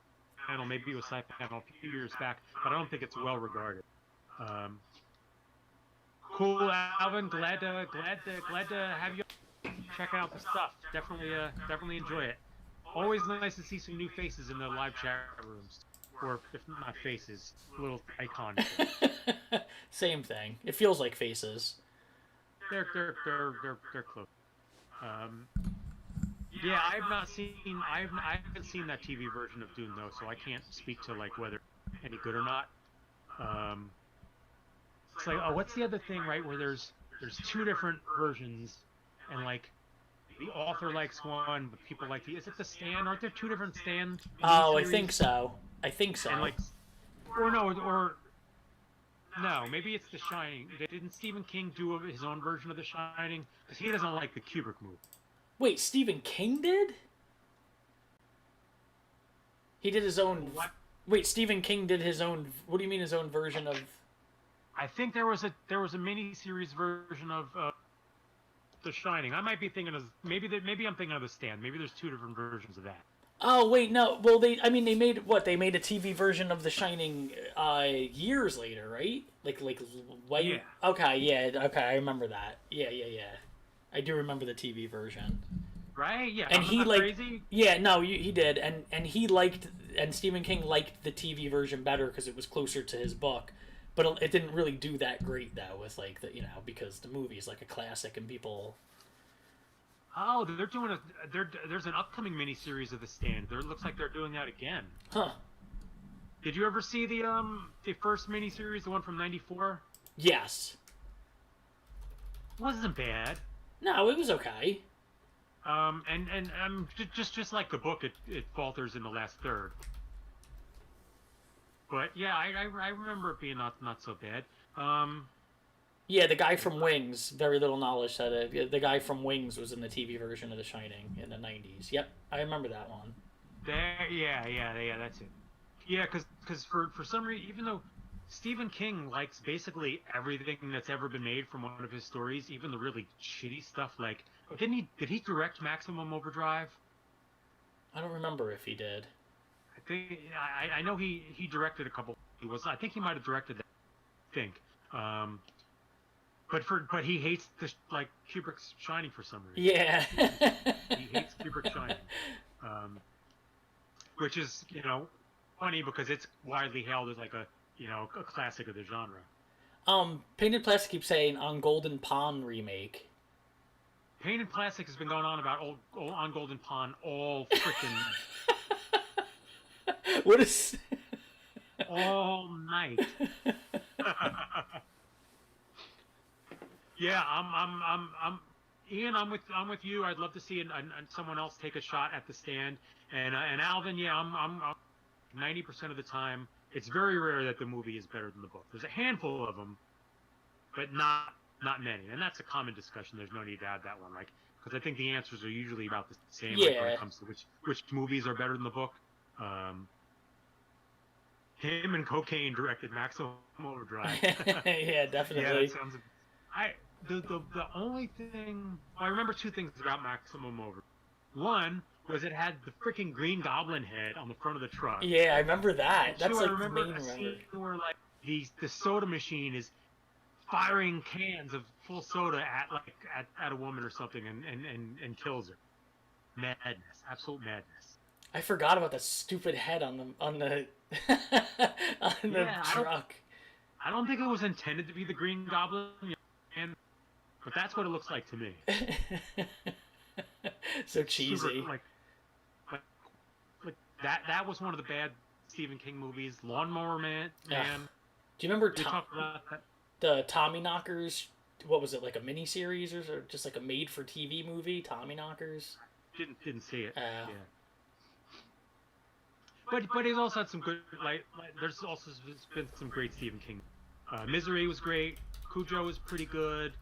know. Maybe it was Sci-Fi Channel a few years back, but I don't think it's well regarded. Cool, Alvin. Glad to have you check out the stuff. Definitely enjoy it. Always nice to see some new faces in the live chat rooms, or if not faces, little icons. Same thing. It feels like faces. They're close. Yeah, I haven't seen that TV version of Dune though, so I can't speak to like whether any good or not. It's like, oh, what's the other thing, right? Where there's two different versions, and like the author likes one, but people like the. Is it The Stand? Aren't there two different Stand? Oh, I think so. And like, or no, maybe it's The Shining. Didn't Stephen King do his own version of The Shining? Because he doesn't like the Kubrick movie. Wait, Stephen King did? He did his own. What? Wait, Stephen King did his own. What do you mean his own version of? I think there was a mini-series version of The Shining. I might be thinking of maybe I'm thinking of The Stand. Maybe there's two different versions of that. Oh wait, no. Well, they made what? They made a TV version of The Shining years later, right? Like way. Yeah. Okay, yeah. Okay, I remember that. Yeah. I do remember the TV version. Right? Yeah. And he like. Crazy? Yeah, no, he did, and he liked, and Stephen King liked the TV version better because it was closer to his book. But it didn't really do that great though, with like the because the movie is like a classic and people. Oh, they're doing there's an upcoming miniseries of The Stand. There looks like they're doing that again. Huh. Did you ever see the first miniseries, the one from '94? Yes. Wasn't bad. No, it was okay. And just like the book, it falters in the last third. But yeah, I remember it being not so bad. Yeah, the guy from Wings. Very little knowledge said it. The guy from Wings was in the TV version of The Shining in the '90s. Yep, I remember that one. Yeah, that's it. Yeah, because for some reason, even though Stephen King likes basically everything that's ever been made from one of his stories, even the really shitty stuff. Like, did he direct Maximum Overdrive? I don't remember if he did. I know he directed a couple. I think he might have directed that. I think. But he hates Kubrick's Shining for some reason. Yeah. He hates Kubrick's Shining, which is funny because it's widely hailed as like a classic of the genre. Painted Plastic keeps saying on Golden Pond remake. Painted Plastic has been going on about on Golden Pond all freaking. What is all night? Yeah, I'm Ian. I'm with you. I'd love to see someone else take a shot at The Stand. And Alvin, yeah, I'm 90% of the time. It's very rare that the movie is better than the book. There's a handful of them, but not many. And that's a common discussion. There's no need to add that one, because I think the answers are usually about the same when it comes to which movies are better than the book. Him and Cocaine directed Maximum Overdrive. Yeah, definitely. Yeah, that sounds. The only thing I remember two things about Maximum Overdrive. One was it had the freaking Green Goblin head on the front of the truck. Yeah, I remember that. That's like I remember a scene where like the soda machine is firing cans of full soda at a woman or something and kills her. Madness, absolute madness. I forgot about the stupid head on the truck. I don't think it was intended to be the Green Goblin. And but that's what it looks like to me. So cheesy. Super, like that was one of the bad Stephen King movies. Lawnmower Man. Do you remember We talked about that. the Tommy Knockers? What was it, like a mini series or just like a made for TV movie? Tommy Knockers. Didn't see it. Yeah. But he's also had some good there's also been some great Stephen King. Misery was great. Cujo was pretty good.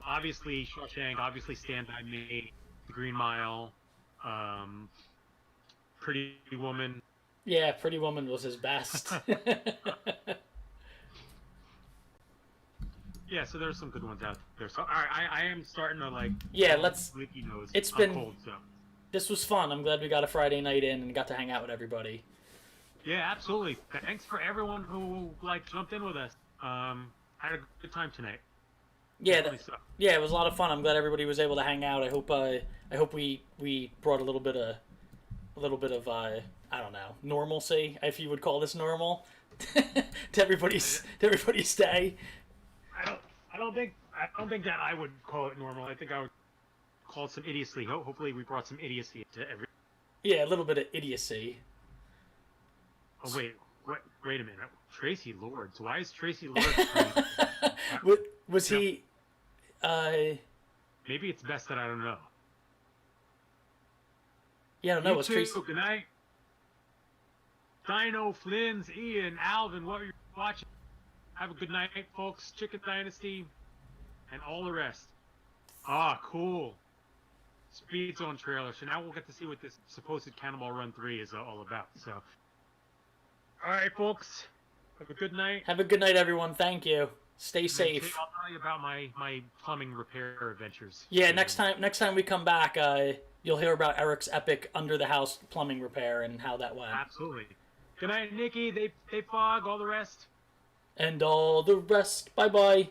Obviously Shawshank. Obviously Stand by Me. The Green Mile. Pretty Woman. Yeah, Pretty Woman was his best. Yeah, so there's some good ones out there. So I am starting to like. Yeah, let's. Leaky nose. It's I'm been. cold, so. This was fun. I'm glad we got a Friday night in and got to hang out with everybody. Yeah, absolutely. Thanks for everyone who jumped in with us. Had a good time tonight. Yeah, it was a lot of fun. I'm glad everybody was able to hang out. I hope we brought a little bit of I don't know, normalcy, if you would call this normal, to everybody's day. I don't think that I would call it normal. I think I would call it some idiocy. Hopefully, we brought some idiocy to every. Yeah, a little bit of idiocy. Oh wait a minute. Tracy Lords. Why is Tracy Lords? Was he? Maybe it's best that I don't know. Yeah, I don't know. Was too, Tracy? Good night. Dino, Flynn's, Ian, Alvin, what are you watching? Have a good night, folks. Chicken Dynasty, and all the rest. Ah, cool. Speed Zone trailer. So now we'll get to see what this supposed Cannonball Run 3 is all about. So, all right, folks. Have a good night. Have a good night, everyone. Thank you. Stay safe. I'll tell you about my plumbing repair adventures. Yeah, next time we come back, you'll hear about Eric's epic under the house plumbing repair and how that went. Absolutely. Good night, Nikki. They fog all the rest. And all the rest. Bye bye.